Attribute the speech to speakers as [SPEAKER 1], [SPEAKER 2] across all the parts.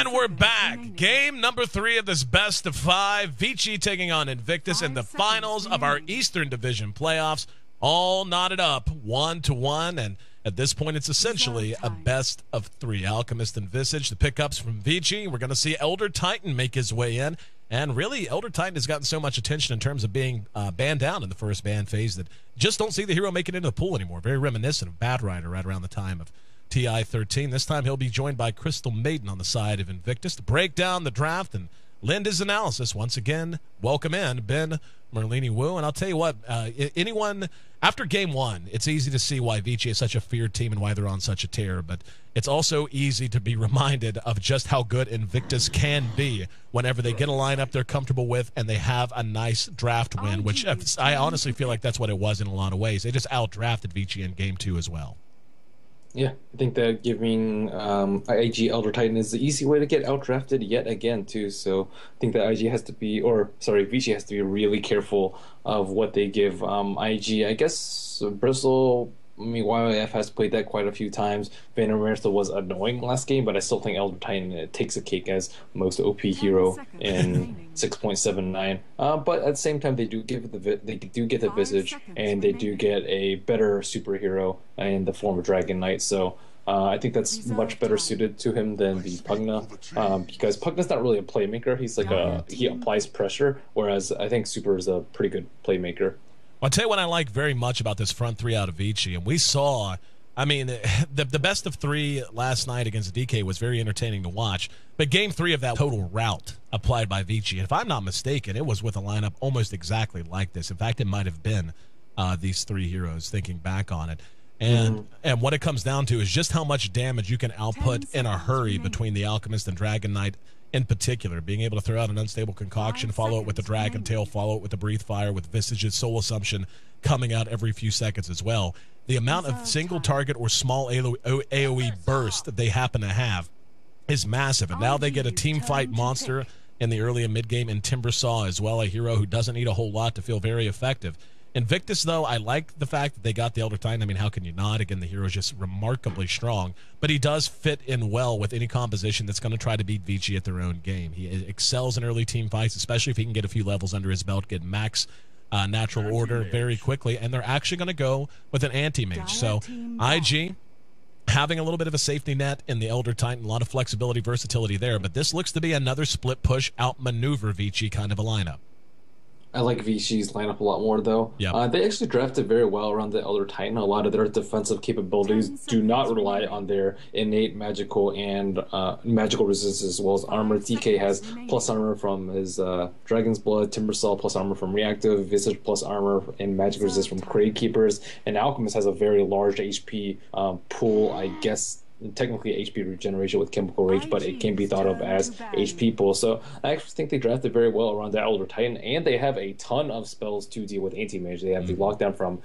[SPEAKER 1] And we're back. Game number 3 of this best of 5. Vici taking on Invictus in the finals of our Eastern Division playoffs. All knotted up 1-1, and at this point it's essentially a best of 3. Alchemist and Visage, the pickups from Vici. We're going to see Elder Titan make his way in. And really, Elder Titan has gotten so much attention in terms of being banned down in the first ban phase that just don't see the hero making it into the pool anymore. Very reminiscent of Bad Rider right around the time of TI-13. This time he'll be joined by Crystal Maiden on the side of Invictus to break down the draft and lend his analysis. Once again, welcome in Ben Merlini-Wu. And I'll tell you what, anyone after game 1, it's easy to see why Vici is such a feared team and why they're on such a tear, but it's also easy to be reminded of just how good Invictus can be whenever they get a lineup they're comfortable with and they have a nice draft win, which I honestly feel like that's what it was in a lot of ways. They just outdrafted Vici in game 2 as well.
[SPEAKER 2] Yeah, I think that giving IG Elder Titan is the easy way to get outdrafted yet again, too. So I think that IG has to be, Vici has to be really careful of what they give IG. I guess Bristle, YYF has played that quite a few times. Vandermeer was annoying last game, but I still think Elder Titan takes a cake as most OP hero in 6.79. But at the same time, they do get the Visage, and they do get a better superhero in the form of Dragon Knight. So I think that's much better suited to him than the Pugna, because Pugna's not really a playmaker. He's like he applies pressure, whereas I think Super is a pretty good playmaker.
[SPEAKER 1] I'll tell you what I like very much about this front 3 out of Vici, and we saw, the best of 3 last night against DK was very entertaining to watch, but game 3 of that total route applied by Vici, and if I'm not mistaken, it was with a lineup almost exactly like this. In fact, it might have been these 3 heroes, thinking back on it. And what it comes down to is just how much damage you can output in a hurry between the Alchemist and Dragon Knight in particular. Being able to throw out an unstable concoction, follow it with the Dragon Tail, follow it with the Breathe Fire, with Visage's Soul Assumption coming out every few seconds as well. The amount of single target or small AoE burst that they happen to have is massive. And now they get a team fight monster in the early and mid game in Timbersaw as well, a hero who doesn't need a whole lot to feel very effective. Invictus, though, I like the fact that they got the Elder Titan. How can you not? Again, the hero is just remarkably strong, but he does fit in well with any composition that's going to try to beat Vici at their own game. He excels in early team fights, especially if he can get a few levels under his belt, get max natural order very quickly, and they're actually going to go with an anti-mage. So IG having a little bit of a safety net in the Elder Titan, a lot of flexibility, versatility there, but this looks to be another split push outmaneuver Vici kind of a lineup.
[SPEAKER 2] I like Vici's lineup a lot more, though.
[SPEAKER 1] Yep.
[SPEAKER 2] They actually drafted very well around the Elder Titan. A lot of their defensive capabilities do not rely on their innate magical and magical resistance as well as armor. DK has plus armor from his Dragon's Blood, Timbersaw plus armor from Reactive, Visage plus armor and magic resist from Crate Keepers, and Alchemist has a very large HP pool, I guess. Technically HP regeneration with Chemical Rage, but it can be thought of as HP pool. So I actually think they drafted very well around the Elder Titan, and they have a ton of spells to deal with anti-mage. They have the lockdown from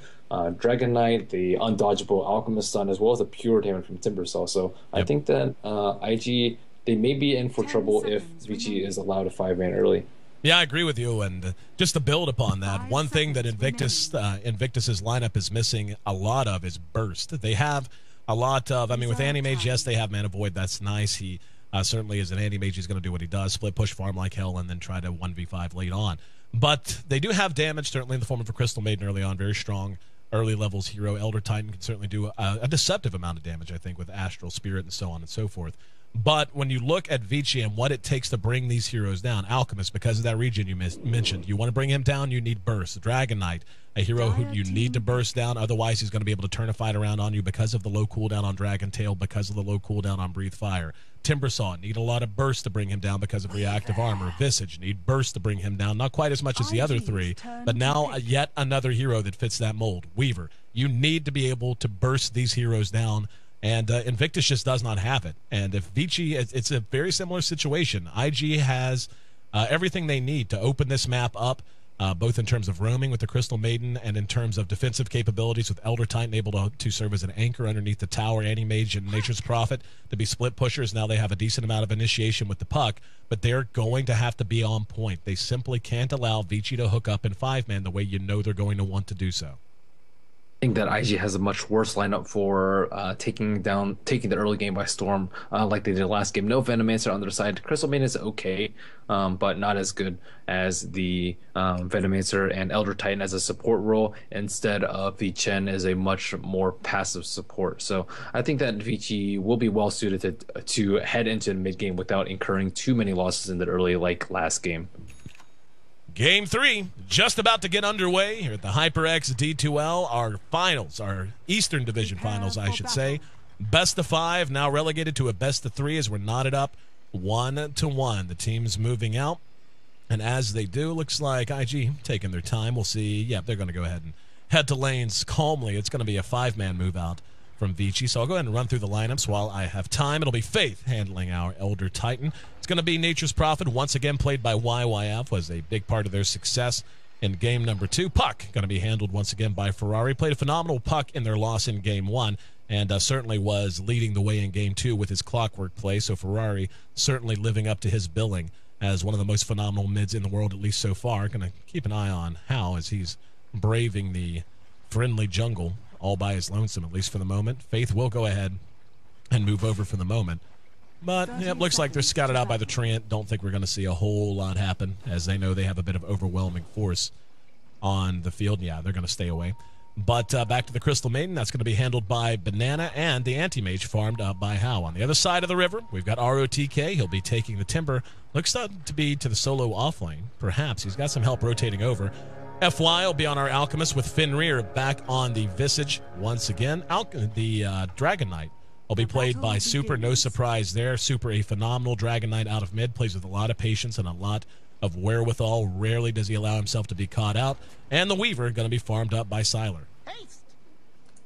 [SPEAKER 2] Dragon Knight, the undodgeable Alchemist Sun, as well as the pure damage from Timbersaw. So I think that IG, they may be in for trouble if Vici is allowed a 5-man early.
[SPEAKER 1] Yeah, I agree with you, and just to build upon that, one thing that Invictus's lineup is missing a lot of is burst. They have a lot of, with Anti-Mage, yes, they have Mana Void. That's nice. He certainly is an Anti-Mage. He's going to do what he does, split push, farm like hell, and then try to 1v5 late on. But they do have damage, certainly in the form of a Crystal Maiden early on. Very strong early levels hero. Elder Titan can certainly do a deceptive amount of damage, I think, with Astral Spirit and so on and so forth. But when you look at Vici and what it takes to bring these heroes down, Alchemist, because of that region you mentioned, you want to bring him down, you need burst. Dragon Knight, a hero who you need to burst down, otherwise he's going to be able to turn a fight around on you because of the low cooldown on Dragon Tail, because of the low cooldown on Breathe Fire. Timbersaw, need a lot of burst to bring him down because of reactive armor. Visage, need burst to bring him down, not quite as much as the other 3, but now yet another hero that fits that mold. Weaver, you need to be able to burst these heroes down, and Invictus just does not have it. And if Vici, it's a very similar situation. IG has everything they need to open this map up, both in terms of roaming with the Crystal Maiden and in terms of defensive capabilities with Elder Titan able to serve as an anchor underneath the tower, Anti-Mage, and Nature's Prophet to be split pushers. Now they have a decent amount of initiation with the puck, but they're going to have to be on point. They simply can't allow Vici to hook up in 5-man the way you know they're going to want to do so.
[SPEAKER 2] think that IG has a much worse lineup for taking the early game by storm, like they did last game. No Venomancer on their side. Crystal Maiden is okay, but not as good as the Venomancer and Elder Titan as a support role. Instead of Vici as a much more passive support. So I think that Vici will be well suited to head into the mid game without incurring too many losses in the early, like last game.
[SPEAKER 1] Game 3, just about to get underway here at the HyperX D2L. Our finals, our Eastern Division finals, I should say. Best of 5, now relegated to a best of 3 as we're knotted up 1-1. The team's moving out, and as they do, looks like IG taking their time. We'll see. Yeah, they're going to go ahead and head to lanes calmly. It's going to be a 5-man move out from Vici. So I'll go ahead and run through the lineups while I have time. It'll be Faith handling our Elder Titan. It's going to be Nature's Prophet, once again played by YYF, was a big part of their success in game number 2. Puck going to be handled once again by Ferrari. Played a phenomenal Puck in their loss in game 1, and certainly was leading the way in game 2 with his clockwork play. So Ferrari certainly living up to his billing as one of the most phenomenal mids in the world, at least so far. Going to keep an eye on how as he's braving the friendly jungle all by his lonesome, at least for the moment. Faith will go ahead and move over for the moment. But yeah, it looks like they're scouted out by the Treant. Don't think we're going to see a whole lot happen, as they know they have a bit of overwhelming force on the field. Yeah, they're going to stay away. But back to the Crystal Maiden. That's going to be handled by Banana, and the Anti-Mage farmed by How. On the other side of the river, we've got ROTK. He'll be taking the Timber. Looks to be to the solo offlane. Perhaps. He's got some help rotating over. FY will be on our Alchemist with Fenrir back on the Visage once again. The Dragon Knight will be played by Super. No surprise there. Super, a phenomenal Dragon Knight out of mid. Plays with a lot of patience and a lot of wherewithal. Rarely does he allow himself to be caught out. And the Weaver going to be farmed up by Sylar.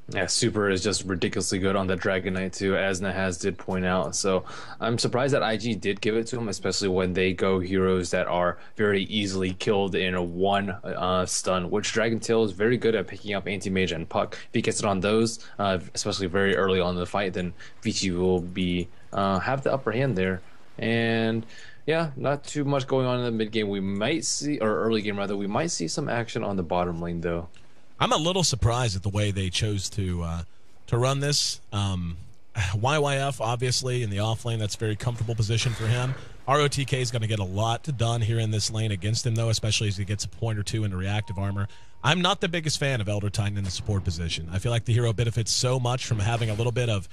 [SPEAKER 2] Yeah, Super is just ridiculously good on the Dragon Knight too, as Nahaz did point out. So I'm surprised that IG did give it to him, especially when they go heroes that are very easily killed in a one stun, which Dragon Tail is very good at picking up Anti-Mage and Puck. If he gets it on those, especially very early on in the fight, then Vici will be have the upper hand there. And yeah, not too much going on in the mid game. We might see, or early game rather, we might see some action on the bottom lane though.
[SPEAKER 1] I'm a little surprised at the way they chose to run this. YYF, obviously, in the off lane, that's a very comfortable position for him. ROTK is going to get a lot done here in this lane against him, though, especially as he gets a point or two into reactive armor. I'm not the biggest fan of Elder Titan in the support position. I feel like the hero benefits so much from having a little bit of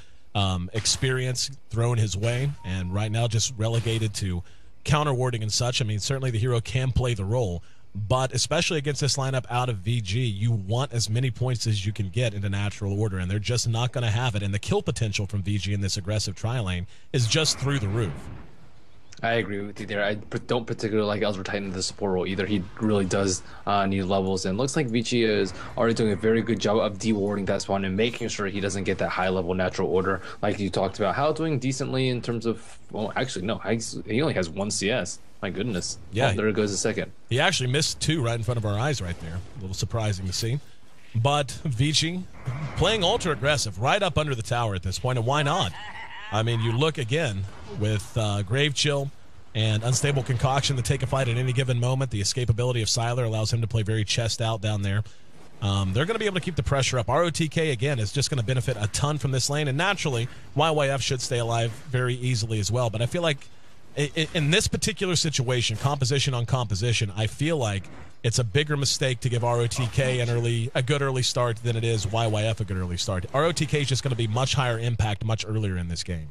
[SPEAKER 1] experience thrown his way, and right now just relegated to counter warding and such. I mean, certainly the hero can play the role, but especially against this lineup out of VG, you want as many points as you can get into natural order, and they're just not going to have it. And the kill potential from VG in this aggressive tri-lane is just through the roof.
[SPEAKER 2] I agree with you there. I don't particularly like Elder Titan in the support role either. He really does need levels, and looks like Vici is already doing a very good job of de-warding that spawn and making sure he doesn't get that high-level natural order like you talked about. How doing decently in terms of, well, actually, no, he only has 1 CS. My goodness.
[SPEAKER 1] Yeah.
[SPEAKER 2] Oh, there goes a second.
[SPEAKER 1] He actually missed 2 right in front of our eyes right there. A little surprising to see. But Vici playing ultra aggressive right up under the tower at this point, and why not? I mean, you look again with Grave Chill and Unstable Concoction to take a fight at any given moment. The escapability of Sylar allows him to play very chest out down there. They're going to be able to keep the pressure up. ROTK, again, is just going to benefit a ton from this lane, and naturally, YYF should stay alive very easily as well. But I feel like in this particular situation, composition on composition, I feel like it's a bigger mistake to give ROTK a good early start than it is YYF a good early start. ROTK is just going to be much higher impact much earlier in this game.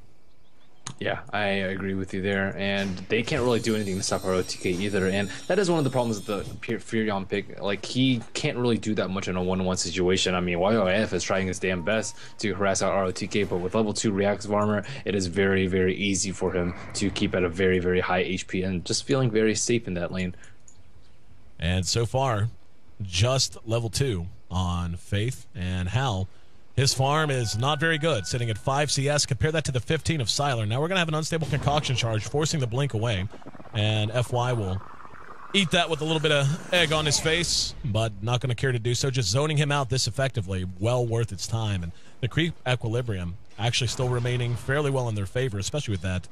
[SPEAKER 2] Yeah, I agree with you there, and they can't really do anything to stop ROTK either, and that is one of the problems with the Furion pick. Like, he can't really do that much in a 1-on-1 situation. I mean, YOF is trying his damn best to harass out ROTK, but with level 2 reactive armor, it is very, very easy for him to keep at a very, very high HP and just feeling very safe in that lane.
[SPEAKER 1] And so far, just level 2 on Faith, and Hal. His farm is not very good, sitting at 5 CS. Compare that to the 15 of Sylar. Now we're going to have an Unstable Concoction charge, forcing the blink away. And FY will eat that with a little bit of egg on his face, but not going to care to do so. Just zoning him out this effectively, well worth its time. And the creep equilibrium actually still remaining fairly well in their favor, especially with that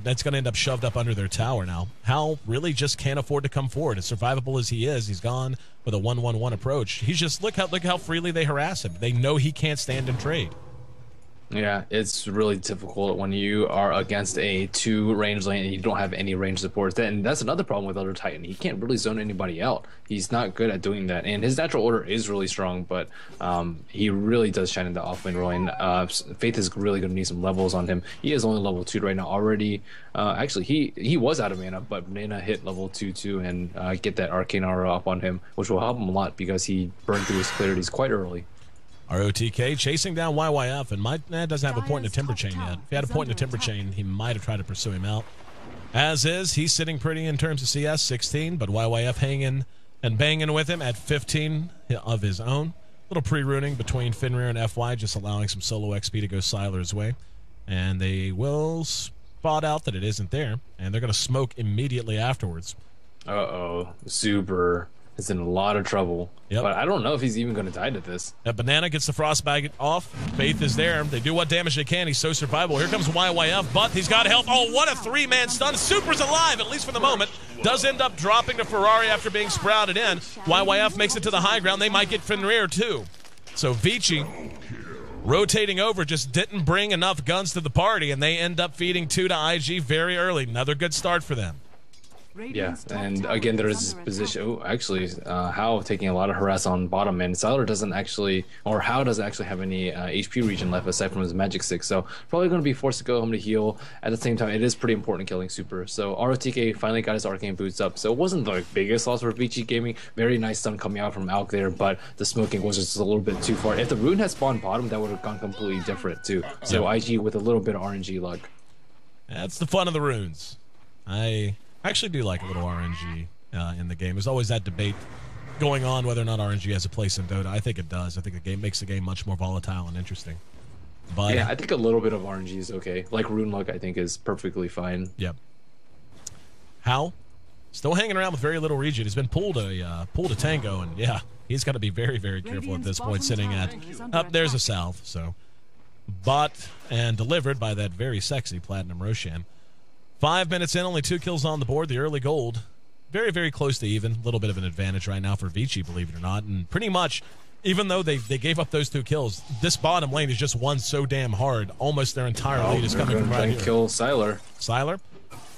[SPEAKER 1] that's going to end up shoved up under their tower now. Hal really just can't afford to come forward. As survivable as he is, he's gone with a 1-1-1 approach. He's just look how freely they harass him. They know he can't stand and trade.
[SPEAKER 3] Yeah, it's really difficult when you are against a 2 range lane and you don't have any range support. And that's another problem with Elder Titan. He can't really zone anybody out. He's not good at doing that. And his natural order is really strong, but he really does shine in the offlane role. And Faith is really going to need some levels on him. He is only level 2 right now already. Actually, he was out of mana, but mana hit level 2 and get that Arcane Aura up on him, which will help him a lot because he burned through his clarities quite early.
[SPEAKER 1] ROTK chasing down YYF, and doesn't have a point in a Timber Chain yet. If he had a point in a Timber Chain, he might have tried to pursue him out. As is, he's sitting pretty in terms of CS, 16, but YYF hanging and banging with him at 15 of his own. Little pre-runing between Fenrir and FY, just allowing some solo XP to go Sylar's way. And they will spot out that it isn't there, and they're going to smoke immediately afterwards.
[SPEAKER 3] Uh-oh, Super is in a lot of trouble.
[SPEAKER 1] Yep.
[SPEAKER 3] But I don't know if he's even going to die to this.
[SPEAKER 1] Banana gets the frostbite off. Faith is there. They do what damage they can. He's so survivable. Here comes YYF, but he's got health. Oh, what a 3-man stun. Super's alive, at least for the moment. Does end up dropping to Ferrari after being sprouted in. YYF makes it to the high ground. They might get Fenrir, too. So Vici, rotating over, just didn't bring enough guns to the party, and they end up feeding 2 to IG very early. Another good start for them.
[SPEAKER 3] Yeah, and again, there is this position. Oh, actually, Hao taking a lot of harass on bottom, and Sylar doesn't actually, or Hao doesn't actually have any HP regen left aside from his magic stick, so probably going to be forced to go home to heal. At the same time, it is pretty important killing Super. So ROTK finally got his arcane boots up, so it wasn't the biggest loss for Vici Gaming. Very nice stun coming out from Alk there, but the smoking was just a little bit too far. If the rune had spawned bottom, that would have gone completely different too. So IG with a little bit of RNG luck.
[SPEAKER 1] That's the fun of the runes. I actually do like a little RNG in the game. There's always that debate going on whether or not RNG has a place in Dota. I think it does. I think the game makes the game much more volatile and interesting. But
[SPEAKER 3] yeah, I think a little bit of RNG is okay. Like rune luck, I think is perfectly fine.
[SPEAKER 1] Yep. Hal still hanging around with very little regen. He's been pulled a tango, and yeah, he's got to be very, very careful at this point. Sitting at there's a salve. So bought and delivered by that very sexy Platinum Roshan. 5 minutes in, only 2 kills on the board. The early gold, very, very close to even. A little bit of an advantage right now for Vici, believe it or not. And pretty much, even though they gave up those 2 kills, this bottom lane is just won so damn hard. Almost their entire lead is coming from right here.
[SPEAKER 3] Kill Sylar.
[SPEAKER 1] Sylar,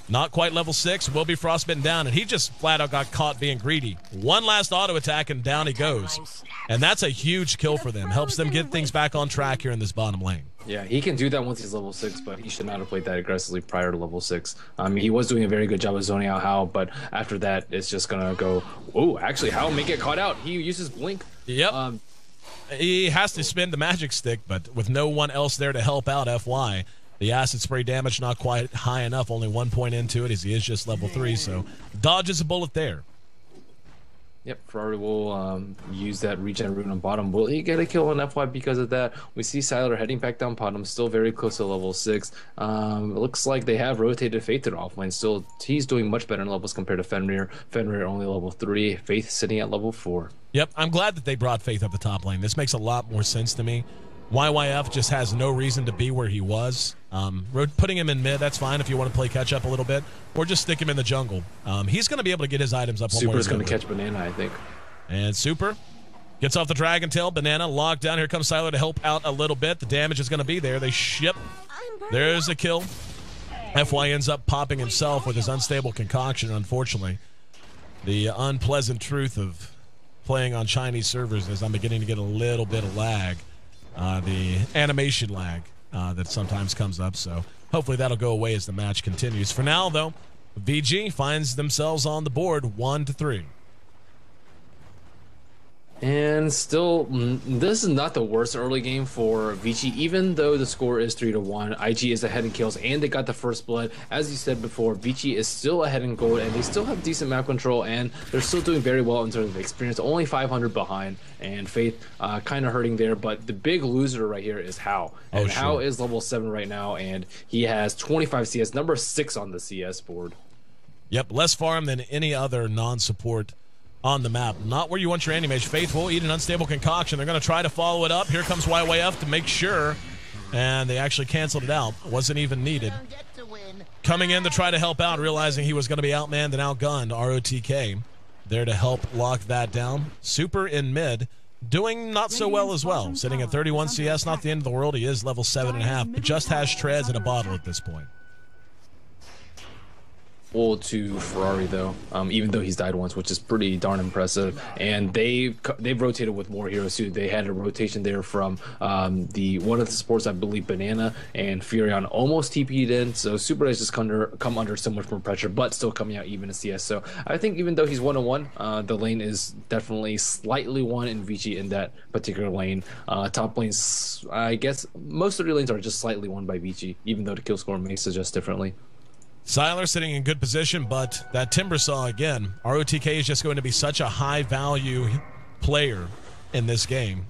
[SPEAKER 1] not quite level 6, will be frostbitten down, and he just flat out got caught being greedy. One last auto attack, and down he goes. And that's a huge kill for them. Helps them get things back on track here in this bottom lane.
[SPEAKER 3] Yeah, he can do that once he's level 6, but he should not have played that aggressively prior to level 6. He was doing a very good job of zoning out Hao, but after that, it's just going to go, oh, actually, Hao may get caught out. He uses Blink.
[SPEAKER 1] Yep. He has to spin the magic stick, but with no one else there to help out FY, the acid spray damage not quite high enough, only 1 point into it as he is just level 3, so dodges a bullet there.
[SPEAKER 3] Yep, Ferrari will use that regen rune on bottom. Will he get a kill on FY because of that? We see Sylar heading back down bottom, still very close to level 6. It looks like they have rotated Faith to offlane. Still, he's doing much better in levels compared to Fenrir. Fenrir only level 3, Faith sitting at level 4.
[SPEAKER 1] Yep, I'm glad that they brought Faith up the top lane. This makes a lot more sense to me. YYF just has no reason to be where he was. Putting him in mid, that's fine if you want to play catch up a little bit, or just stick him in the jungle. He's going to be able to get his items up.
[SPEAKER 3] Super's going to catch Banana, I think.
[SPEAKER 1] And Super gets off the Dragon Tail. Banana locked down. Here comes Sylar to help out a little bit. The damage is going to be there. They ship. There's a kill. FY ends up popping himself with his unstable concoction, unfortunately. The unpleasant truth of playing on Chinese servers is I'm beginning to get a little bit of lag. The animation lag that sometimes comes up, so hopefully that'll go away as the match continues. For now, though, VG finds themselves on the board 1-3.
[SPEAKER 3] And still, this is not the worst early game for Vici, even though the score is 3-1. IG is ahead in kills, and they got the first blood. As you said before, Vici is still ahead in gold, and they still have decent map control, and they're still doing very well in terms of experience. Only 500 behind, and Faith kind of hurting there. But the big loser right here is Hao. And Hao is level 7 right now, and he has 25 CS, number 6 on the CS board.
[SPEAKER 1] Yep, less farm than any other non-support on the map. Not where you want your Animage. Faith will eat an unstable concoction. They're going to try to follow it up. Here comes YYF to make sure, and they actually canceled it out. Wasn't even needed. coming in to try to help out, realizing he was going to be outmanned and outgunned. ROTK there to help lock that down. Super in mid, doing not so well as well. Sitting at 31 CS, not the end of the world. He is level 7.5, but just has treads in a bottle at this point.
[SPEAKER 3] To Ferrari though, even though he's died once, which is pretty darn impressive. And they've rotated with more heroes too. They had a rotation there from one of the supports, I believe, Banana and Furion almost TP'd in. So Super has just come under so much more pressure, but still coming out even in CS. So I think even though he's 1-on-1, the lane is definitely slightly won in Vici in that particular lane. Top lanes, I guess most of the lanes are just slightly won by Vici, even though the kill score may suggest differently.
[SPEAKER 1] Siler sitting in good position, but that Timbersaw again. ROTK is just going to be such a high-value player in this game,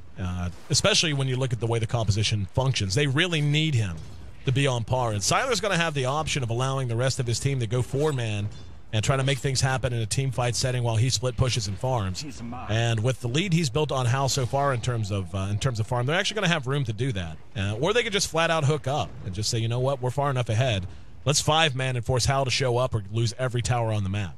[SPEAKER 1] especially when you look at the way the composition functions. They really need him to be on par. And Siler's going to have the option of allowing the rest of his team to go 4-man and try to make things happen in a team fight setting while he split pushes and farms. And with the lead he's built on Hal so far in terms of farm, they're actually going to have room to do that. Or they could just flat-out hook up and just say, you know what, we're far enough ahead. Let's 5-man and force Hal to show up or lose every tower on the map.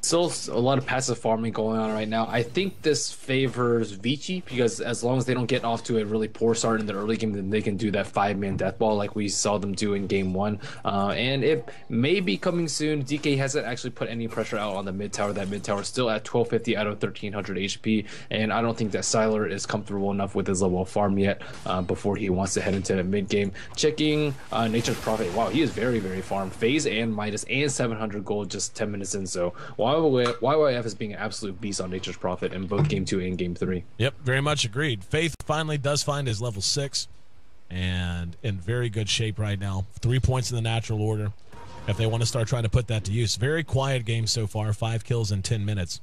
[SPEAKER 3] Still a lot of passive farming going on right now. I think this favors Vici because as long as they don't get off to a really poor start in the early game, then they can do that 5-man death ball like we saw them do in game 1. And it may be coming soon. DK hasn't actually put any pressure out on the mid tower. That mid tower is still at 1250 out of 1300 HP, and I don't think that Siler is comfortable enough with his level of farm yet before he wants to head into the mid game. Checking Nature's Prophet. Wow, he is very, very farm. Phase and Midas and 700 gold just 10 minutes in. So YYF is being an absolute beast on Nature's Prophet in both Game 2 and Game 3.
[SPEAKER 1] Yep, very much agreed. Faith finally does find his level 6 and in very good shape right now. 3 points in the natural order if they want to start trying to put that to use. Very quiet game so far, 5 kills in 10 minutes.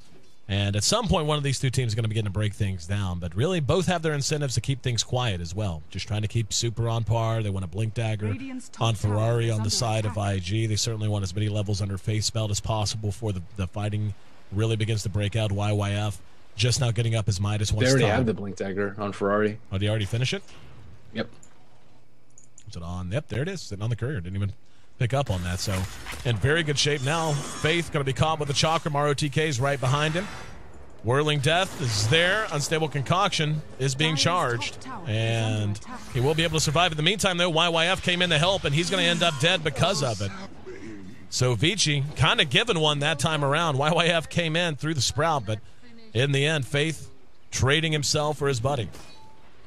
[SPEAKER 1] And at some point, one of these two teams is going to begin to break things down. But really, both have their incentives to keep things quiet as well. Just trying to keep Super on par. They want a Blink Dagger on Ferrari on the side of IG. They certainly want as many levels under Face Belt as possible before the fighting really begins to break out. YYF just now getting up his Midas once.
[SPEAKER 3] They already have the Blink Dagger on Ferrari.
[SPEAKER 1] Oh, did he already finish it?
[SPEAKER 3] Yep.
[SPEAKER 1] Was it on? Yep, there it is. Sitting on the courier. Didn't even pick up on that. So in very good shape now. Faith going to be caught with the Chakram. ROTK is right behind him. Whirling Death is there. Unstable Concoction is being charged, and he will be able to survive. In the meantime, though, YYF came in to help, and he's going to end up dead because of it. So Vici kind of given one that time around. YYF came in through the Sprout, but in the end, Faith trading himself for his buddy.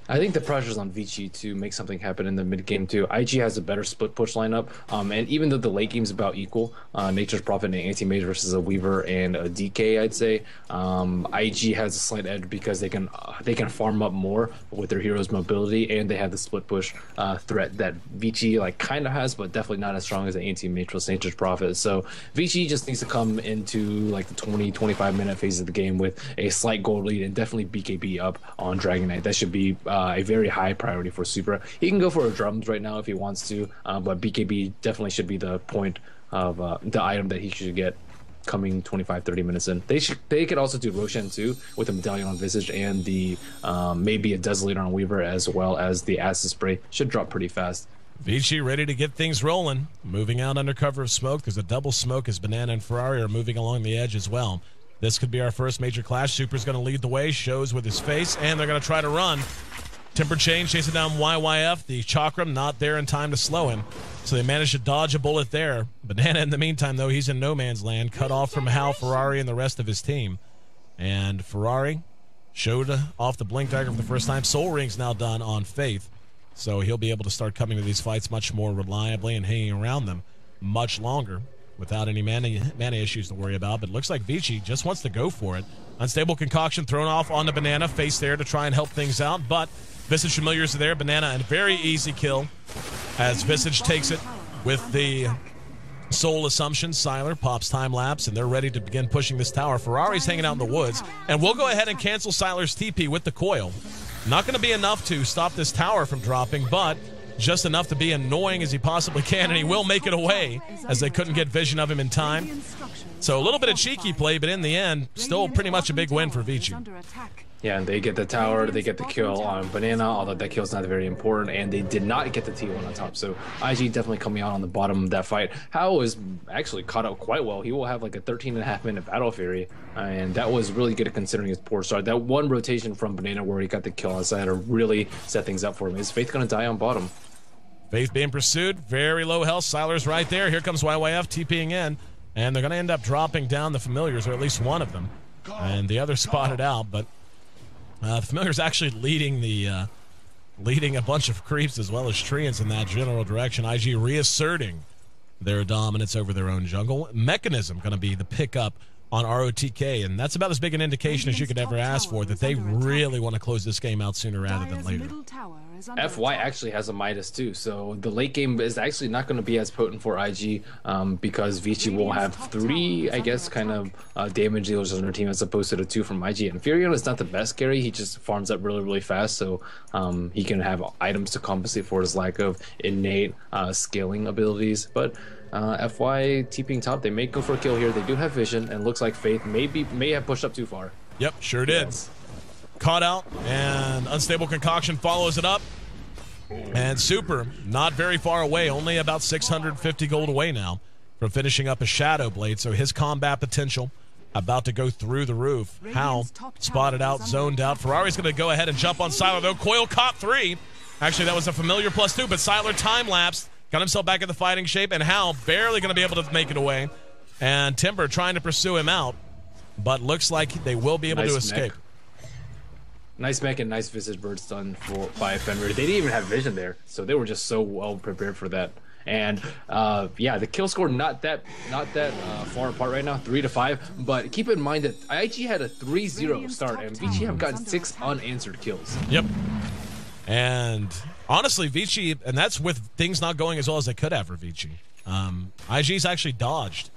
[SPEAKER 3] I think the pressure's on Vici to make something happen in the mid game too. IG has a better split push lineup, and even though the late game's about equal, Nature's Prophet and Anti-Mage versus a Weaver and a DK, I'd say IG has a slight edge because they can farm up more with their hero's mobility, and they have the split push threat that Vici kind of has, but definitely not as strong as the Anti-Mage plus Nature's Prophet. So Vici just needs to come into the 20-25 minute phase of the game with a slight gold lead and definitely BKB up on Dragon Knight. That should be a very high priority for Super. He can go for a drums right now if he wants to, but BKB definitely should be the point of the item that he should get coming 25-30 minutes in. They could also do Roshan too with the Medallion on Visage and the maybe a Desolator on Weaver, as well as the Acid Spray. Should drop pretty fast.
[SPEAKER 1] Vici ready to get things rolling. Moving out under cover of smoke. There's a double smoke as Banana and Ferrari are moving along the edge as well. This could be our first major clash. Super's going to lead the way, shows with his face, and they're going to try to run. Temper Chain chasing down YYF. The Chakram not there in time to slow him, so they managed to dodge a bullet there. Banana, in the meantime, though, he's in no man's land, cut off from Hal, Ferrari, and the rest of his team. And Ferrari showed off the Blink Dagger for the first time. Soul Ring's now done on Faith, so he'll be able to start coming to these fights much more reliably and hanging around them much longer without any mana issues to worry about. But it looks like Vici just wants to go for it. Unstable Concoction thrown off on the Banana. Face there to try and help things out, but Visage Familiars are there. Banana, and very easy kill as Visage takes it with the Soul Assumption. Siler pops time lapse, and they're ready to begin pushing this tower. Ferrari's hanging out in the woods, and we'll go ahead and cancel Siler's TP with the coil. Not going to be enough to stop this tower from dropping, but just enough to be annoying as he possibly can, and he will make it away as they couldn't get vision of him in time. So a little bit of cheeky play, but in the end, still pretty much a big win for Vici.
[SPEAKER 3] Yeah, and they get the tower, they get the kill on Banana, although that kill's not very important, and they did not get the T1 on top. So IG definitely coming out on the bottom of that fight. Hao is actually caught up quite well. He will have like a 13.5-minute Battle Fury, and that was really good considering his poor start. That one rotation from Banana where he got the kill outside to really set things up for him. Is Faith going to die on bottom?
[SPEAKER 1] Faith being pursued, very low health. Siler's right there. Here comes YYF TPing in, and they're going to end up dropping down the Familiars, or at least one of them, and the other spotted out, but the Familiar's actually leading a bunch of creeps as well as treants in that general direction. IG reasserting their dominance over their own jungle. Mechanism going to be the pickup on ROTK, and that's about as big an indication as you could ever ask for that they really want to close this game out sooner rather than later.
[SPEAKER 3] FY actually has a Midas too, so the late game is actually not going to be as potent for IG because Vici will have 3, I guess, kind of damage dealers on their team as opposed to the 2 from IG. And Furion is not the best carry, he just farms up really, really fast, so he can have items to compensate for his lack of innate scaling abilities. But FY TPing top, they may go for a kill here. They do have vision, and looks like Faith may have pushed up too far.
[SPEAKER 1] Yep, sure did. Yes. Caught out, and Unstable Concoction follows it up. And Super, not very far away, only about 650 gold away now from finishing up a Shadow Blade, so his combat potential about to go through the roof. Hal spotted out, zoned out. Ferrari's going to go ahead and jump on Siler, though. Coil caught 3. Actually, that was a Familiar +2, but Siler time-lapsed, got himself back in the fighting shape, and Hal barely going to be able to make it away. And Timber trying to pursue him out, but looks like they will be able to escape.
[SPEAKER 3] Nice mech and nice Visage Birds done by Fenrir. They didn't even have vision there, so they were just so well prepared for that. And yeah, the kill score not that far apart right now, 3-5. But keep in mind that IG had a 3-0 start, and Vici have gotten 6 unanswered kills.
[SPEAKER 1] Yep. And honestly, Vici, and that's with things not going as well as they could have for Vici. IG's actually dodged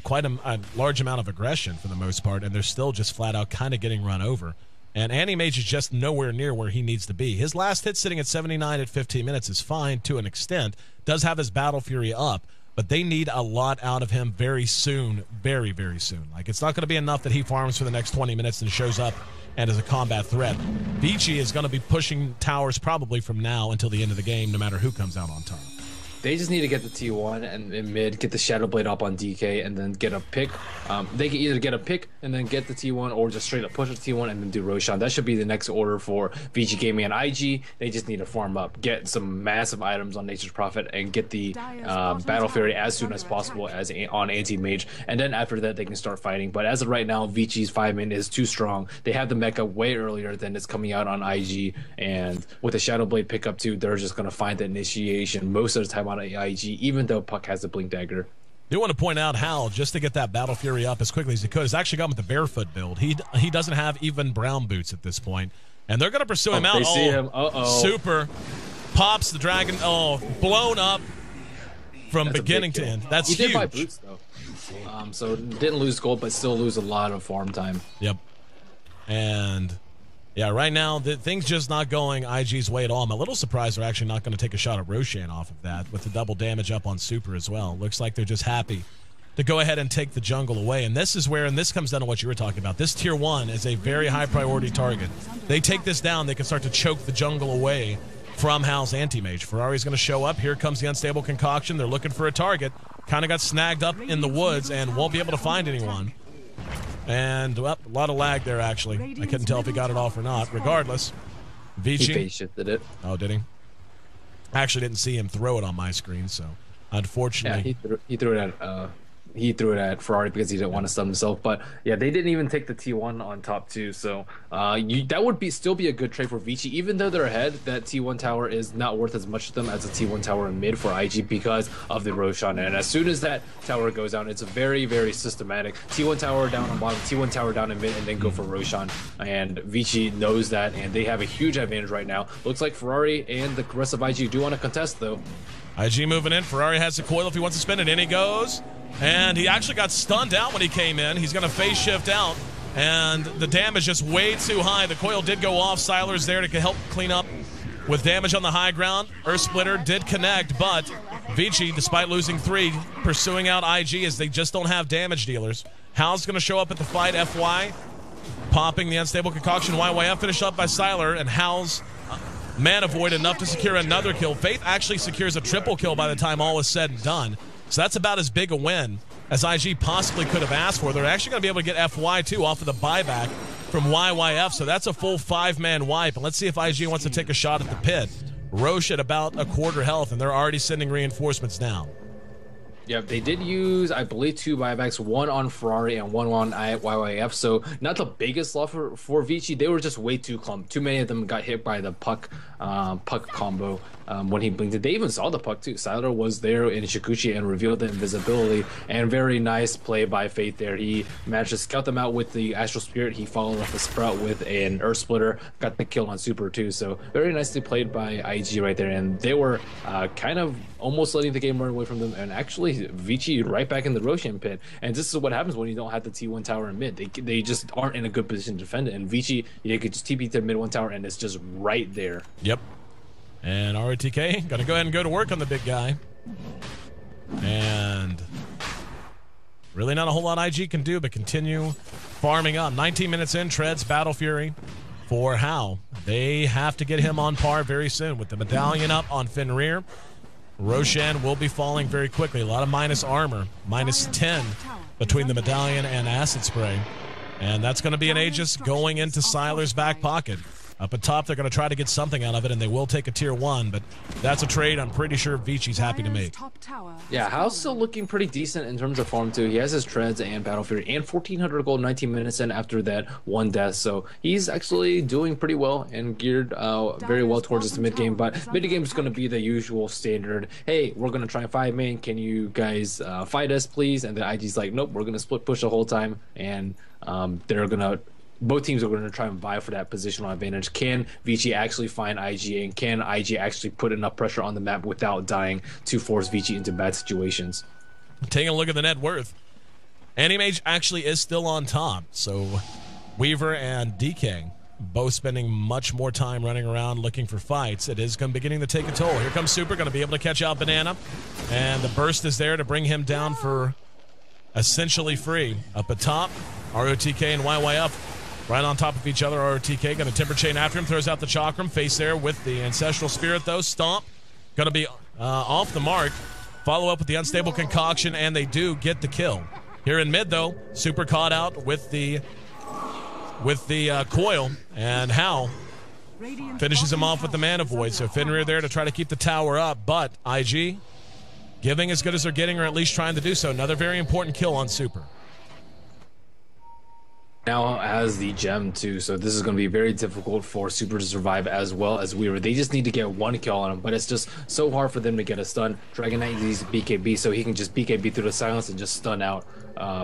[SPEAKER 1] quite a large amount of aggression for the most part, and they're still just flat out kind of getting run over. And Anti-Mage is just nowhere near where he needs to be. His last hit sitting at 79 at 15 minutes is fine to an extent. Does have his Battle Fury up, but they need a lot out of him very soon, very, very soon. Like, it's not going to be enough that he farms for the next 20 minutes and shows up and is a combat threat. Vici is going to be pushing towers probably from now until the end of the game, no matter who comes out on top.
[SPEAKER 3] They just need to get the T1 and in mid, get the Shadow Blade up on DK, and then get a pick. They can either get a pick and then get the T1, or just straight up push the T1 and then do Roshan. That should be the next order for Vici Gaming and IG. They just need to farm up, get some massive items on Nature's Prophet, and get the Battle Fury as soon as possible on Anti-Mage. And then after that, they can start fighting. But as of right now, Vici's 5-min is too strong. They have the mecha way earlier than it's coming out on IG. And with the Shadow Blade pickup too, they're just going to find the initiation most of the time on IG, even though Puck has the Blink Dagger.
[SPEAKER 1] Do want to point out Hal, just to get that Battle Fury up as quickly as he could, has actually gone with the barefoot build. He doesn't have even brown boots at this point, and they're going to pursue him out.
[SPEAKER 3] They see him.
[SPEAKER 1] Super pops the dragon. Oh, blown up from beginning to end. That's huge.
[SPEAKER 3] He did buy boots though, so didn't lose gold, but still lose a lot of farm time.
[SPEAKER 1] Yep. And yeah, right now, things just not going IG's way at all. I'm a little surprised they're actually not going to take a shot at Roshan off of that with the double damage up on Super as well. Looks like they're just happy to go ahead and take the jungle away. And this is where, and this comes down to what you were talking about, this tier 1 is a very high priority target. They take this down, they can start to choke the jungle away from Hal's Anti-Mage. Ferrari's going to show up. Here comes the Unstable Concoction. They're looking for a target. Kind of got snagged up in the woods and won't be able to find anyone. And, well, a lot of lag there, actually. I couldn't tell if he got it off or not. Regardless, Vici.
[SPEAKER 3] He face shifted it.
[SPEAKER 1] Oh, did he? I actually didn't see him throw it on my screen, so unfortunately.
[SPEAKER 3] Yeah, he threw it at Ferrari because he didn't want to stun himself. But yeah, they didn't even take the T1 on top too. So that would still be a good trade for Vici, even though they're ahead. That T1 tower is not worth as much to them as a T1 tower in mid for IG because of the Roshan. And as soon as that tower goes down, it's a very, very systematic T1 tower down on bottom, T1 tower down in mid, and then go for Roshan. And Vici knows that, and they have a huge advantage right now. Looks like Ferrari and the rest of IG do want to contest though.
[SPEAKER 1] IG moving in. Ferrari has the coil if he wants to spin it. In he goes. And he actually got stunned out when he came in. He's going to phase shift out. And the damage is way too high. The coil did go off. Siler's there to help clean up with damage on the high ground. Earth Splitter did connect, but Vici, despite losing 3, pursuing out IG as they just don't have damage dealers. Hal's going to show up at the fight. FY popping the unstable concoction. YYF finished up by Siler, and Hal's mana void enough to secure another kill. Faith actually secures a triple kill by the time all is said and done. So that's about as big a win as IG possibly could have asked for. They're actually going to be able to get FY too off of the buyback from YYF. So that's a full 5-man wipe. And let's see if IG wants to take a shot at the pit. Roche at about a quarter health, and they're already sending reinforcements now.
[SPEAKER 3] Yep, they did use, I believe, 2 buybacks, one on Ferrari and one on YYF. So not the biggest loss for Vici. They were just way too clumped. Too many of them got hit by the puck combo when he blinked. They even saw the puck too. Siler was there in Shikuchi and revealed the invisibility. And very nice play by Faith there. He managed to scout them out with the Astral Spirit. He followed up the Sprout with an Earth Splitter. Got the kill on Super too. So very nicely played by IG right there. And they were kind of almost letting the game run away from them. And actually, Vici right back in the Roshan pit. And this is what happens when you don't have the T1 tower in mid. They just aren't in a good position to defend it. And Vici, you could just TP to mid 1 tower and it's just right there.
[SPEAKER 1] Yep. And ROTK gonna go ahead and go to work on the big guy. And really not a whole lot IG can do but continue farming up. 19 minutes in, Treads Battle Fury for Hal. They have to get him on par very soon with the medallion up on Fenrir. Roshan will be falling very quickly. A lot of minus armor. Minus 10 between the medallion and acid spray. And that's going to be an Aegis going into Siler's back pocket. Up at top, they're going to try to get something out of it, and they will take a tier 1, but that's a trade I'm pretty sure Vici's happy to make.
[SPEAKER 3] Yeah, Hal's still looking pretty decent in terms of farm too. He has his Treads and Battle Fury and 1,400 gold 19 minutes in after that 1 death, so he's actually doing pretty well and geared very well towards this mid game. But mid game is going to be the usual standard, hey, we're going to try 5 main, can you guys fight us please? And the IG's like, nope, we're going to split push the whole time, and they're going to both teams are going to try and vie for that positional advantage. Can Vici actually find IG, and can IG actually put enough pressure on the map without dying to force Vici into bad situations?
[SPEAKER 1] Taking a look at the net worth, Animage actually is still on top, so Weaver and DK both spending much more time running around looking for fights. It is beginning to take a toll. Here comes Super, going to be able to catch out Banana, and the burst is there to bring him down for essentially free. Up at top, ROTK and YYF right on top of each other. ROTK going to Timber Chain after him, throws out the Chakram. Face there with the Ancestral Spirit, though. Stomp going to be off the mark. Follow up with the Unstable Concoction, and they do get the kill. Here in mid, though, Super caught out with the coil, and Hal finishes him off with the Mana Void. So Fenrir there to try to keep the tower up, but IG giving as good as they're getting, or at least trying to do so. Another very important kill on Super.
[SPEAKER 3] Now has the gem too, so this is going to be very difficult for Super to survive as well as Weaver. They just need to get 1 kill on him, but it's just so hard for them to get a stun. Dragon Knight needs BKB so he can just BKB through the silence and just stun out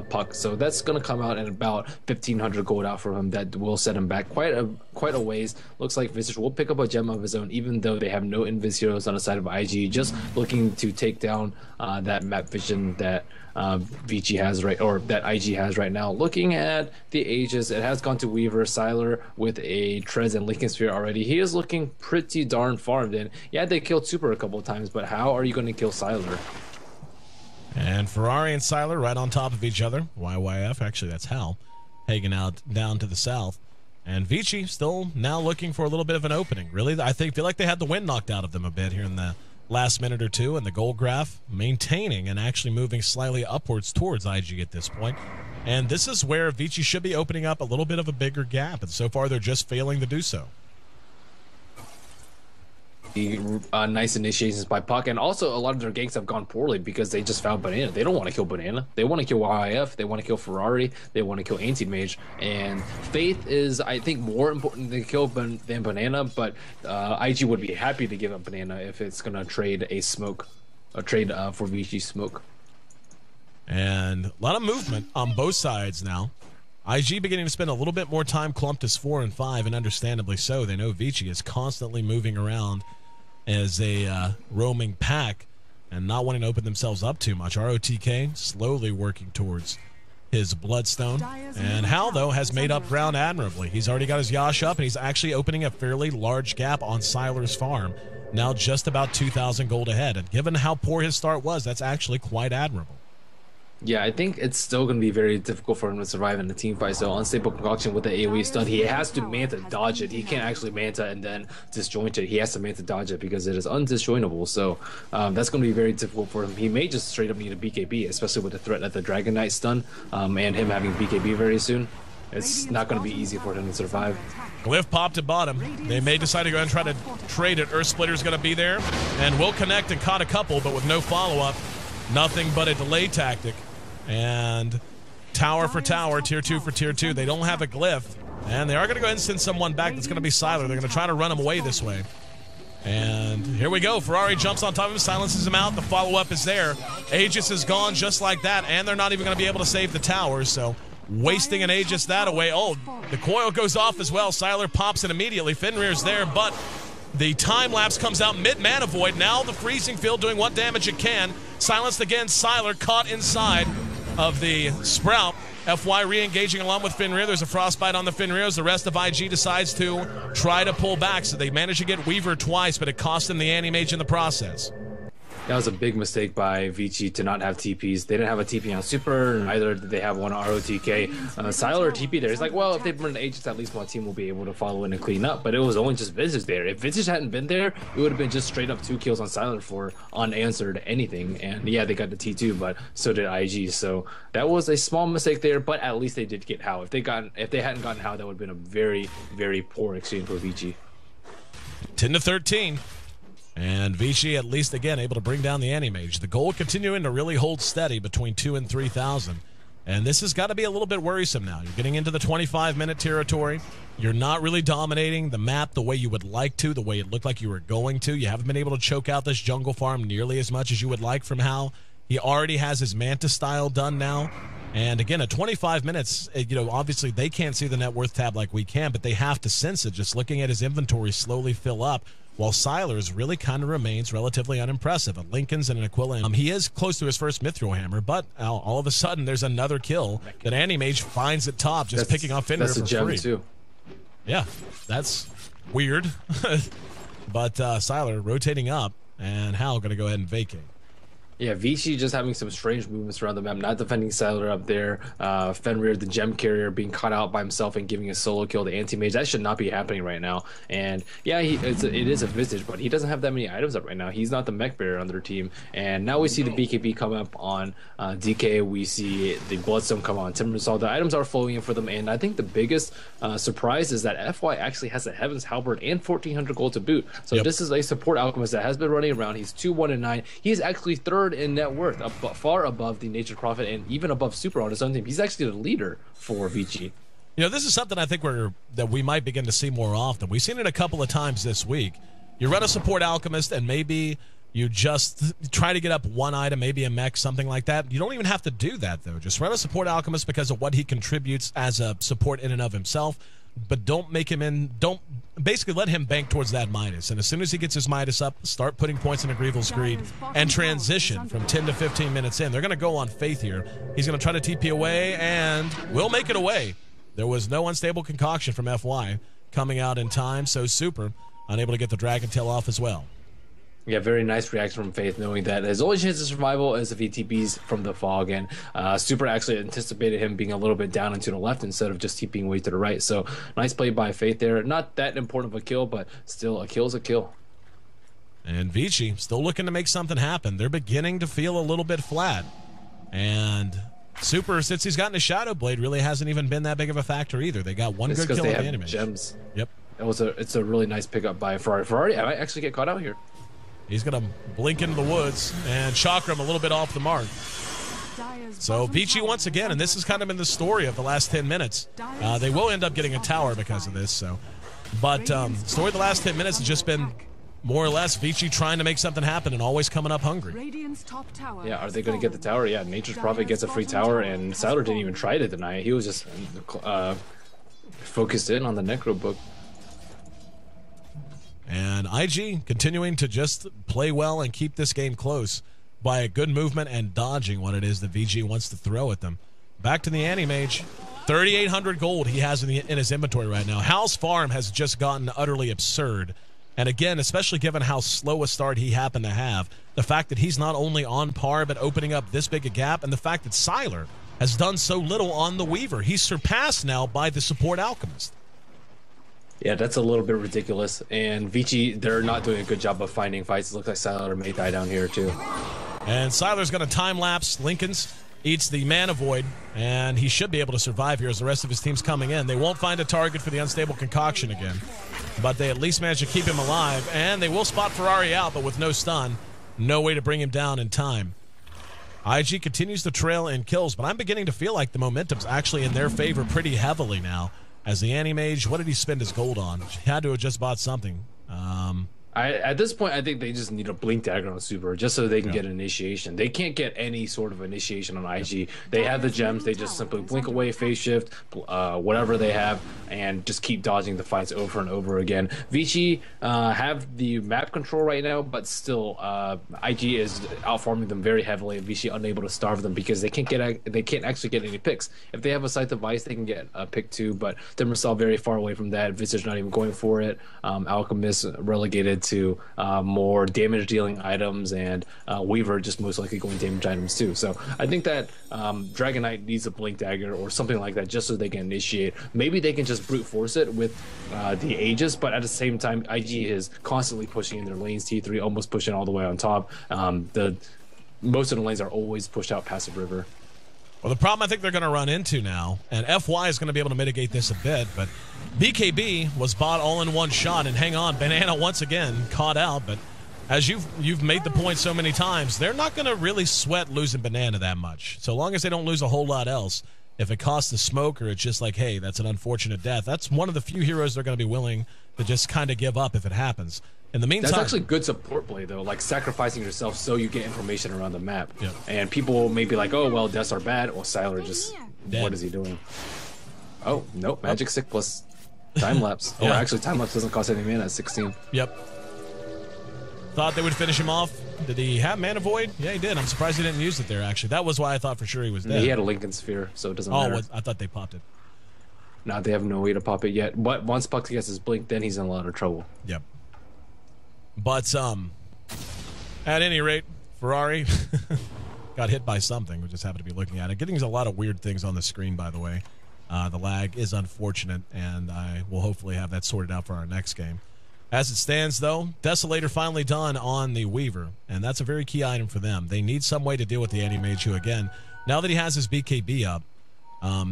[SPEAKER 3] Puck. So that's going to come out at about 1,500 gold out for him. That will set him back quite a ways. Looks like Visage will pick up a gem of his own, even though they have no Invis heroes on the side of IG. Just looking to take down that map vision that Vici has that IG has right now. Looking at the Aegis, it has gone to Weaver. Siler with a Trez and Lincoln Sphere already. He is looking pretty darn farmed in. Yeah, they killed Super a couple of times, but how are you going to kill Siler?
[SPEAKER 1] And Ferrari and Siler right on top of each other. YYF, actually that's Hal, hanging out down to the south. And Vici still now looking for a little bit of an opening. Really, I feel like they had the wind knocked out of them a bit here in the last minute or two, and the gold graph maintaining and actually moving slightly upwards towards IG at this point. And this is where Vici should be opening up a little bit of a bigger gap, and so far they're just failing to do so.
[SPEAKER 3] Nice initiations by Puck, and also a lot of their ganks have gone poorly because they just found Banana. They don't want to kill Banana. They want to kill YIF. They want to kill Ferrari. They want to kill Anti-Mage. And Faith is, I think, more important to kill than Banana, but IG would be happy to give up Banana if it's going to trade a trade for Vici smoke.
[SPEAKER 1] And a lot of movement on both sides now. IG beginning to spend a little bit more time clumped as 4 and 5, and understandably so. They know Vici is constantly moving around as a roaming pack and not wanting to open themselves up too much. ROTK slowly working towards his Bloodstone. And Hal, though, has made up ground admirably. He's already got his Yash up, and he's actually opening a fairly large gap on Siler's farm. now just about 2,000 gold ahead. And given how poor his start was, that's actually quite admirable.
[SPEAKER 3] Yeah, I think it's still going to be very difficult for him to survive in the team fight. So unstable concoction with the AoE stun, he has to manta dodge it. He can't actually manta and then disjoint it. He has to manta dodge it because it is undisjointable. So that's going to be very difficult for him. He may just straight up need a BKB, especially with the threat of the Dragon Knight stun and him having BKB very soon. It's not going to be easy for him to survive.
[SPEAKER 1] Glyph popped at bottom. They may decide to go and try to trade it. Earth Splitter's going to be there and will connect and caught a couple, but with no follow-up. Nothing but a delay tactic. And tower for tower, tier 2 for tier 2. They don't have a glyph, and they are going to go ahead and send someone back. That's going to be Siler. They're going to try to run him away this way. And here we go. Ferrari jumps on top of him, silences him out. The follow-up is there. Aegis is gone just like that, and they're not even going to be able to save the tower, so wasting an Aegis that away. Oh, the coil goes off as well. Siler pops it immediately. Fenrir's there, but the time lapse comes out mid-mana void. Now the freezing field doing what damage it can. Silenced again. Siler caught inside of the Sprout. FY re-engaging along with Fenrir. There's a frostbite on the Fenrirs. The rest of IG decides to try to pull back. So they manage to get Weaver twice, but it cost them the Anti-Mage in the process.
[SPEAKER 3] That was a big mistake by Vici to not have TPs. They didn't have a TP on Super, neither did they have one on ROTK. Siler TP there. He's like, well, if they bring Aegis, at least my team will be able to follow in and clean up. But it was only just Visage there. If Visage hadn't been there, it would have been just straight up 2 kills on Siler for unanswered anything. And yeah, they got the T2, but so did IG. So that was a small mistake there, but at least they did get How. If they hadn't gotten How, that would have been a very, very poor exchange for Vici.
[SPEAKER 1] 10-13. And Vici, at least again, able to bring down the Anti-Mage. The gold continuing to really hold steady between 2,000 and 3,000. And this has got to be a little bit worrisome now. You're getting into the 25-minute territory. You're not really dominating the map the way you would like to, the way it looked like you were going to. You haven't been able to choke out this jungle farm nearly as much as you would like from Hal. He already has his Manta style done now. And again, at 25 minutes, you know, obviously they can't see the net worth tab like we can, but they have to sense it just looking at his inventory slowly fill up. While Siler's really kind of remains relatively unimpressive. A Lincoln's and an Aquila. He is close to his first Mithril Hammer, but all of a sudden there's another kill that Anti-Mage finds at top, just picking off Fenrir for free. Too. Yeah, that's weird. But Siler rotating up, and Hal going to go ahead and vacate.
[SPEAKER 3] Yeah, Vici just having some strange movements around the map, not defending Siler up there. Fenrir, the gem carrier, being caught out by himself and giving a solo kill to Anti-Mage. That should not be happening right now. And yeah, it is a Visage, but he doesn't have that many items up right now. He's not the mech bearer on their team. And now we see the BKB come up on DK. We see the Bloodstone come on Timbersaw. The items are flowing in for them. And I think the biggest surprise is that FY actually has a Heaven's Halberd and 1,400 gold to boot. So this is a support alchemist that has been running around. He's 2-1-9. He's actually third in net worth, far above the Nature's Prophet and even above Super on his own team. He's actually the leader for Vici.
[SPEAKER 1] You know, this is something I think that we might begin to see more often. We've seen it a couple of times this week. You run a support alchemist and maybe you just try to get up one item, maybe a mech, something like that. You don't even have to do that, though. Just run a support alchemist because of what he contributes as a support in and of himself. But don't basically let him bank towards that Midas. And as soon as he gets his Midas up, start putting points into Grievel's Greed and transition from 10 to 15 minutes in. They're going to go on Faith here. He's going to try to TP away and will make it away. There was no unstable concoction from FY coming out in time, so Super unable to get the Dragon Tail off as well.
[SPEAKER 3] Yeah, very nice reaction from Faith, knowing that his only chance of survival is if he TPs from the fog. And Super actually anticipated him being a little bit down and to the left instead of just TPing way to the right. So nice play by Faith there. Not that important of a kill, but still a kill is a kill.
[SPEAKER 1] And Vici still looking to make something happen. They're beginning to feel a little bit flat. And Super, since he's gotten a Shadow Blade, really hasn't even been that big of a factor either. They got one good kill on the enemy.
[SPEAKER 3] Gems.
[SPEAKER 1] Yep.
[SPEAKER 3] It's a really nice pickup by Ferrari. Ferrari might actually get caught out here.
[SPEAKER 1] He's going to blink into the woods and Chakram a little bit off the mark. So Vici once again, and this has kind of been the story of the last 10 minutes. They will end up getting a tower because of this. So, but story of the last 10 minutes has just been more or less Vici trying to make something happen and always coming up hungry.
[SPEAKER 3] Yeah, are they going to get the tower? Yeah, Nature's Prophet gets a free tower, and Siler didn't even try to deny it. He was just focused in on the Necro book.
[SPEAKER 1] And IG continuing to just play well and keep this game close by a good movement and dodging what it is that VG wants to throw at them. Back to the Anti-Mage. 3,800 gold he has in his inventory right now. Hal's farm has just gotten utterly absurd. And again, especially given how slow a start he happened to have, the fact that he's not only on par but opening up this big a gap, and the fact that Sylar has done so little on the Weaver. He's surpassed now by the support Alchemist.
[SPEAKER 3] Yeah, that's a little bit ridiculous. And Vici, they're not doing a good job of finding fights. It looks like Sylar may die down here too.
[SPEAKER 1] And Sylar's going to time-lapse Lincoln's. Eats the Mana Void, and he should be able to survive here as the rest of his team's coming in. They won't find a target for the Unstable Concoction again, but they at least manage to keep him alive, and they will spot Ferrari out, but with no stun, no way to bring him down in time. IG continues to trail in kills, but I'm beginning to feel like the momentum's actually in their favor pretty heavily now, as the Animage, what did he spend his gold on? He had to have just bought something.
[SPEAKER 3] At this point, I think they just need a blink dagger on Super just so they can get initiation. They can't get any sort of initiation on IG. They have the gems. They just simply blink away, phase shift, whatever they have, and just keep dodging the fights over and over again. Vici have the map control right now, but still, IG is outfarming them very heavily. Vici unable to starve them because they can't actually get any picks. If they have a Scythe of Ice, they can get a pick too, but Timbersaw very far away from that. Vici's not even going for it. Alchemist relegated to more damage dealing items, and Weaver just most likely going damage items too. So I think that Dragon Knight needs a blink dagger or something like that just so they can initiate. Maybe they can just brute force it with the Aegis, but at the same time IG is constantly pushing in their lanes. T3 almost pushing all the way on top. Most of the lanes are always pushed out passive river.
[SPEAKER 1] Well, the problem I think they're going to run into now, and FY is going to be able to mitigate this a bit, but BKB was bought all in one shot, and hang on, Banana once again caught out, but as you've made the point so many times, they're not going to really sweat losing Banana that much. So long as they don't lose a whole lot else, if it costs the smoke or it's just like, hey, that's an unfortunate death, that's one of the few heroes they're going to be willing to just kind of give up if it happens. In the meantime,
[SPEAKER 3] that's actually good support play though, like sacrificing yourself so you get information around the map.
[SPEAKER 1] Yeah.
[SPEAKER 3] And people may be like, oh well, deaths are bad. Well, Sylar just
[SPEAKER 1] dead.
[SPEAKER 3] What is he doing? Oh nope, magic sick plus time lapse.
[SPEAKER 1] Yeah.
[SPEAKER 3] Or actually, time lapse doesn't cost any mana at 16.
[SPEAKER 1] Yep. Thought they would finish him off. Did he have Mana Void? Yeah, he did. I'm surprised he didn't use it there. Actually, that was why I thought for sure he was dead.
[SPEAKER 3] He had a Lincoln Sphere, so it doesn't matter.
[SPEAKER 1] Oh, I thought they popped it.
[SPEAKER 3] No, they have no way to pop it yet. But once Puck gets his blink, then he's in a lot of trouble.
[SPEAKER 1] Yep. But at any rate, Ferrari got hit by something. We just happen to be looking at it. Getting a lot of weird things on the screen, by the way. The lag is unfortunate, and I will hopefully have that sorted out for our next game. As it stands, though, Desolator finally done on the Weaver, and that's a very key item for them. They need some way to deal with the Anti-Mage, who, again, now that he has his BKB up,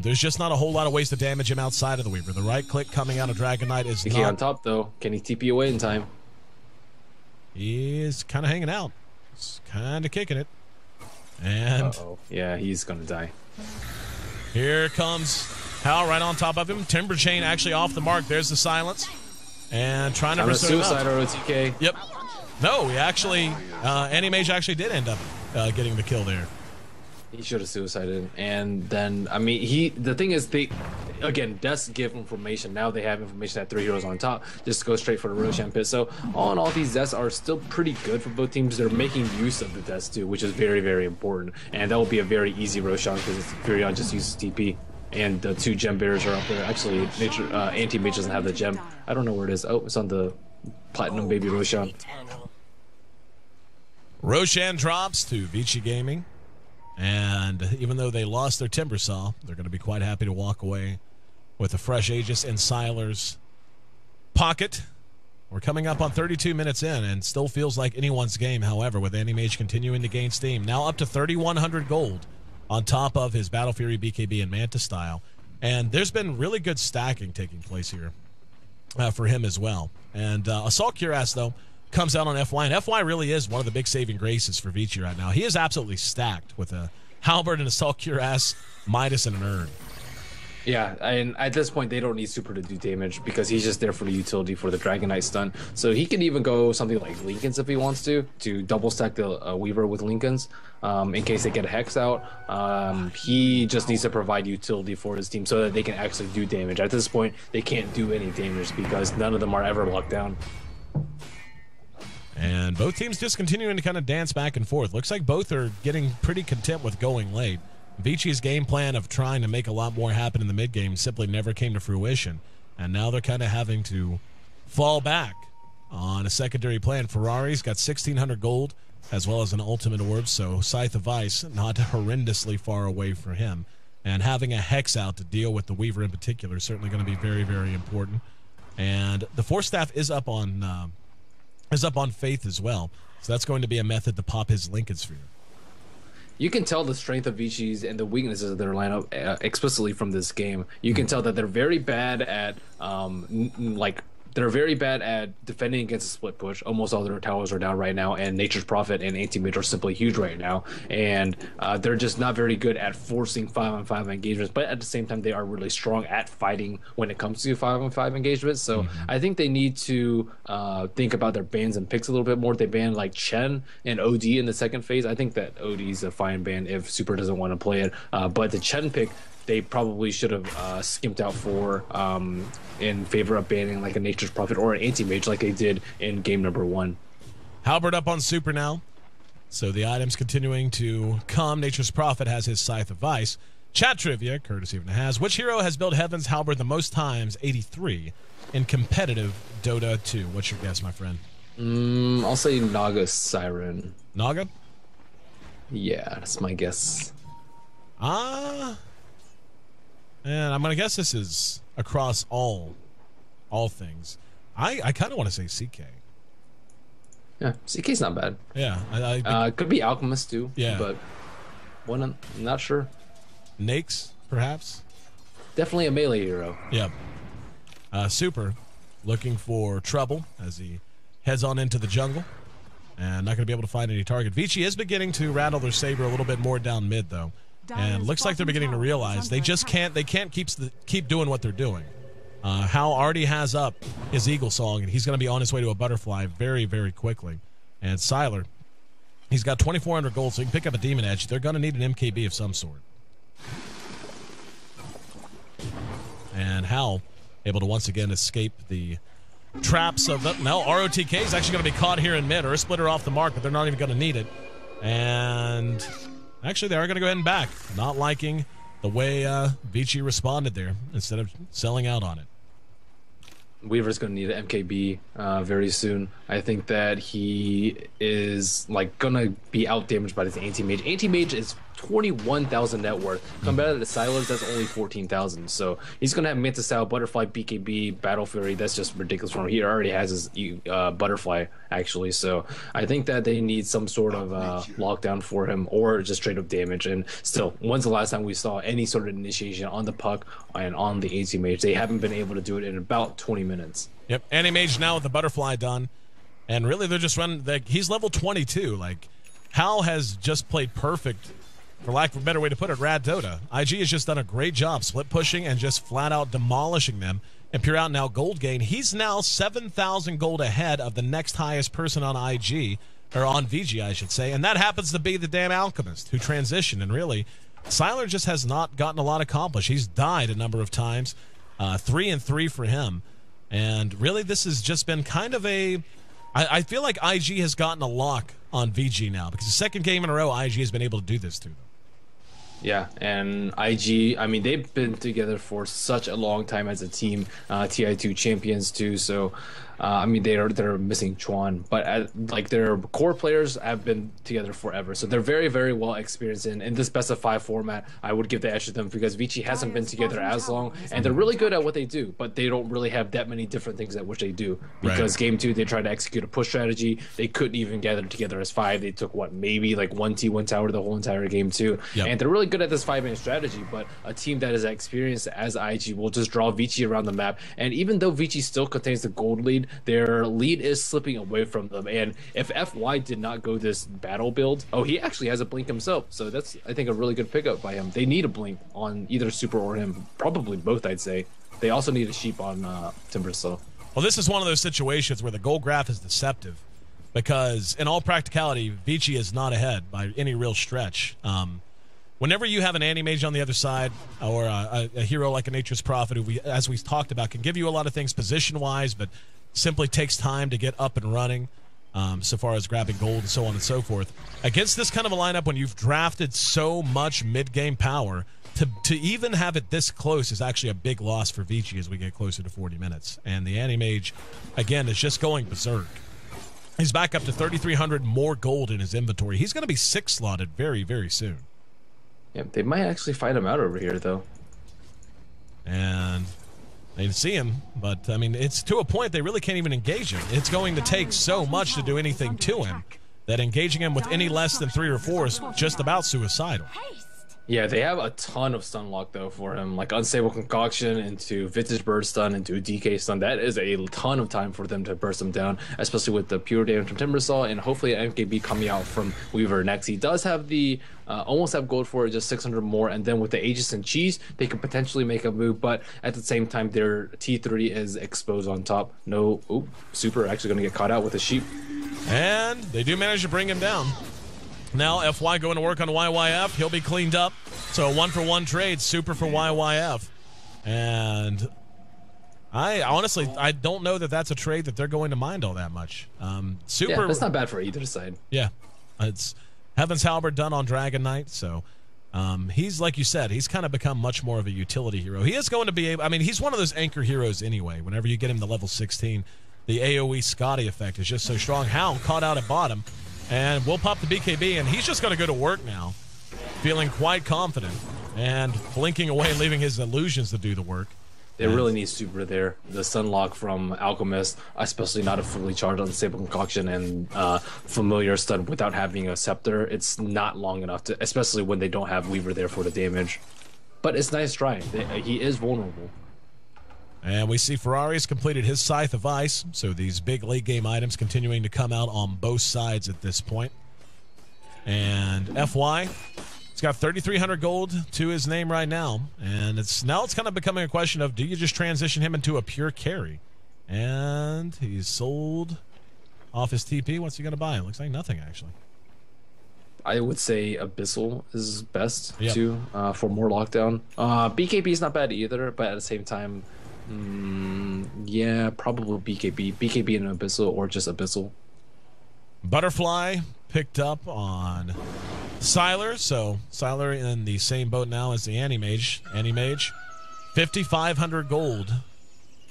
[SPEAKER 1] there's just not a whole lot of ways to damage him outside of the Weaver. The right click coming out of Dragon Knight is
[SPEAKER 3] BK on top, though. Can he TP away in time?
[SPEAKER 1] He is kind of hanging out. He's kind of kicking it. And
[SPEAKER 3] uh-oh. Yeah, he's going to die.
[SPEAKER 1] Here comes Hal right on top of him. Timber Chain actually off the mark. There's the silence. And trying to preserve
[SPEAKER 3] suicide or OTK.
[SPEAKER 1] Yep. No, he actually, Anti-Mage actually did end up getting the kill there.
[SPEAKER 3] He should have suicided. And then, I mean, the thing is, again, deaths give information. Now they have information that 3 heroes on top. Just go straight for the Roshan pit. So, all in all, these deaths are still pretty good for both teams. They're making use of the deaths too, which is very, very important. And that will be a very easy Roshan because Furion just uses TP. And the 2 gem bearers are up there. Actually, Anti-Mage doesn't have the gem. I don't know where it is. Oh, it's on the Platinum Baby Roshan.
[SPEAKER 1] Roshan drops to Vici Gaming. And even though they lost their Timbersaw, they're going to be quite happy to walk away with a fresh Aegis in Sylar's pocket. We're coming up on 32 minutes in, and still feels like anyone's game, however, with Anti-Mage continuing to gain steam. Now up to 3,100 gold on top of his Battle Fury, BKB, and Manta style. And there's been really good stacking taking place here for him as well. And Assault Cuirass, though, comes out on FY, and FY really is one of the big saving graces for Vici right now. He is absolutely stacked with a Halberd and Assault Cuirass, Midas, and an Urn.
[SPEAKER 3] Yeah, and at this point, they don't need Super to do damage because he's just there for the utility for the Dragon Knight stun. So he can even go something like Lincolns if he wants to double stack the Weaver with Lincolns in case they get a Hex out. He just needs to provide utility for his team so that they can actually do damage. At this point, they can't do any damage because none of them are ever locked down.
[SPEAKER 1] And both teams just continuing to kind of dance back and forth. Looks like both are getting pretty content with going late. Vici's game plan of trying to make a lot more happen in the mid game simply never came to fruition. And now they're kind of having to fall back on a secondary plan. Ferrari's got 1,600 gold as well as an ultimate orb, so Scythe of Ice not horrendously far away for him. And having a Hex out to deal with the Weaver in particular is certainly going to be very, very important. And the Force Staff is up on Faith as well, so that's going to be a method to pop his Lincoln Sphere.
[SPEAKER 3] You can tell the strength of Vici's and the weaknesses of their lineup explicitly from this game. You can tell that they're very bad at they're very bad at defending against a split push. Almost all their towers are down right now, and Nature's Prophet and Anti-Mage are simply huge right now. And they're just not very good at forcing 5-on-5 engagements, but at the same time, they are really strong at fighting when it comes to 5-on-5 engagements. So I think they need to think about their bans and picks a little bit more. They banned like Chen and OD in the second phase. I think that OD is a fine ban if Super doesn't want to play it. But the Chen pick, they probably should have skimped out for in favor of banning like a Nature's Prophet or an Anti-Mage like they did in game number 1.
[SPEAKER 1] Halberd up on Super now. So the items continuing to come. Nature's Prophet has his Scythe of Ice. Chat trivia, courtesy of Nahaz. Which hero has built Heaven's Halberd the most times, 83, in competitive Dota 2? What's your guess, my friend?
[SPEAKER 3] I'll say Naga Siren.
[SPEAKER 1] Naga?
[SPEAKER 3] Yeah, that's my guess.
[SPEAKER 1] And I'm going to guess this is across all things. I kind of want to say CK.
[SPEAKER 3] Yeah, CK's not bad.
[SPEAKER 1] Yeah.
[SPEAKER 3] Could be Alchemist too.
[SPEAKER 1] Yeah.
[SPEAKER 3] But I'm not sure.
[SPEAKER 1] Nakes, perhaps?
[SPEAKER 3] Definitely a melee hero.
[SPEAKER 1] Yeah. Super looking for trouble as he heads on into the jungle. And not going to be able to find any target. Vici is beginning to rattle their saber a little bit more down mid, though. And looks like they're beginning to realize they can't keep doing what they're doing. Hal already has up his Eagle Song, and he's going to be on his way to a Butterfly very, very quickly. And Sylar, he's got 2,400 gold, so he can pick up a Demon Edge. They're going to need an MKB of some sort. And Hal able to once again escape the traps of the... Now ROTK is actually going to be caught here in mid, or a splitter off the mark, but they're not even going to need it. And... actually, they are going to go ahead and back. Not liking the way Vici responded there instead of selling out on it.
[SPEAKER 3] Weaver's going to need an MKB very soon. I think that he is like going to be out damaged by this Anti-Mage. Anti-Mage is 21,000 net worth. Compared to the Silos, that's only 14,000. So he's going to have Manta Style, Butterfly, BKB, Battle Fury. That's just ridiculous for him. He already has his Butterfly, actually. So I think that they need some sort of lockdown for him or just straight up damage. And still, when's the last time we saw any sort of initiation on the puck and on the Anti-Mage? They haven't been able to do it in about 20 minutes.
[SPEAKER 1] Yep, Anti-Mage now with the Butterfly done. And really, they're just running... he's level 22. Like, Hal has just played perfect... for lack of a better way to put it, Rad Dota. IG has just done a great job split pushing and just flat out demolishing them. And Pure Out now gold gain. He's now 7,000 gold ahead of the next highest person on IG, or on VG, I should say. And that happens to be the damn Alchemist who transitioned. And really, Sylar just has not gotten a lot accomplished. He's died a number of times. 3-3 for him. And really, this has just been kind of a... I feel like IG has gotten a lock on VG now, because the second game in a row, IG has been able to do this to them.
[SPEAKER 3] Yeah, and IG, I mean, they've been together for such a long time as a team, TI2 champions too, so I mean, they're missing Chuan, but like their core players have been together forever, so they're very, very well experienced in this best of 5 format. I would give the edge to them because Vici hasn't been together as long, and they're really good at what they do, but they don't really have that many different things at which they do. Because game 2, they tried to execute a push strategy, they couldn't even gather together as 5. They took what, maybe like 1 T, 1 tower the whole entire game 2, and they're really good at this 5-man strategy. But a team that is experienced as IG will just draw Vici around the map, and even though Vici still contains the gold lead, their lead is slipping away from them. And if FY did not go this battle build, he actually has a blink himself, so that's, I think, a really good pickup by him. They need a blink on either Super or him, probably both, I'd say. They also need a sheep on Timbersaw.
[SPEAKER 1] Well, this is one of those situations where the goal graph is deceptive, because in all practicality, Vici is not ahead by any real stretch. Whenever you have an Anti-Mage on the other side, or a hero like a Nature's Prophet, who, as we've talked about, can give you a lot of things position-wise, but simply takes time to get up and running, so far as grabbing gold and so on and so forth. Against this kind of a lineup, when you've drafted so much mid-game power, to even have it this close is actually a big loss for Vici as we get closer to 40 minutes. And the Animage, again, is just going berserk. He's back up to 3,300 more gold in his inventory. He's going to be 6 slotted very, very soon.
[SPEAKER 3] Yeah, they might actually fight him out over here, though.
[SPEAKER 1] And they see him, but, I mean, it's to a point they really can't even engage him. It's going to take so much to do anything to him that engaging him with any less than 3 or 4 is just about suicidal.
[SPEAKER 3] Yeah, they have a ton of stun lock, though, for him. Like Unstable Concoction into Vintage Bird Stun into DK Stun. That is a ton of time for them to burst him down, especially with the pure damage from Timbersaw and hopefully an MKB coming out from Weaver next. He does have the almost have gold for it, just 600 more, and then with the Aegis and Cheese, they could potentially make a move, but at the same time, their T3 is exposed on top. No, Super actually going to get caught out with a sheep.
[SPEAKER 1] And they do manage to bring him down. Now FY going to work on YYF. He'll be cleaned up. So a 1-for-1 trade, Super for YYF. And I honestly, I don't know that that's a trade that they're going to mind all that much. Super.
[SPEAKER 3] Yeah, that's not bad for either side.
[SPEAKER 1] Yeah, it's Heaven's Halberd done on Dragon Knight. So he's, like you said, he's kind of become much more of a utility hero. He is going to be able, I mean, he's one of those anchor heroes anyway. Whenever you get him to level 16, the AoE Scotty effect is just so strong. Hound caught out at bottom. And we'll pop the BKB, and he's just going to go to work now, feeling quite confident and blinking away and leaving his illusions to do the work.
[SPEAKER 3] They really need Super there. The Sunlock from Alchemist, especially not a fully charged Unstable Concoction and Familiar Stun without having a Scepter. It's not long enough, to, especially when they don't have Weaver there for the damage. But it's nice trying. He is vulnerable.
[SPEAKER 1] And we see Ferrari's completed his Scythe of Ice, so these big late game items continuing to come out on both sides at this point. And FY, he's got 3,300 gold to his name right now, and it's kind of becoming a question of, do you just transition him into a pure carry? And he's sold off his TP. What's he going to buy? It looks like nothing, actually.
[SPEAKER 3] I would say Abyssal is best too, for more lockdown. BKB is not bad either, but at the same time, yeah, probably BKB and Abyssal, or just Abyssal.
[SPEAKER 1] Butterfly picked up on Sylar, so Sylar in the same boat now as the Animage. 5,500 gold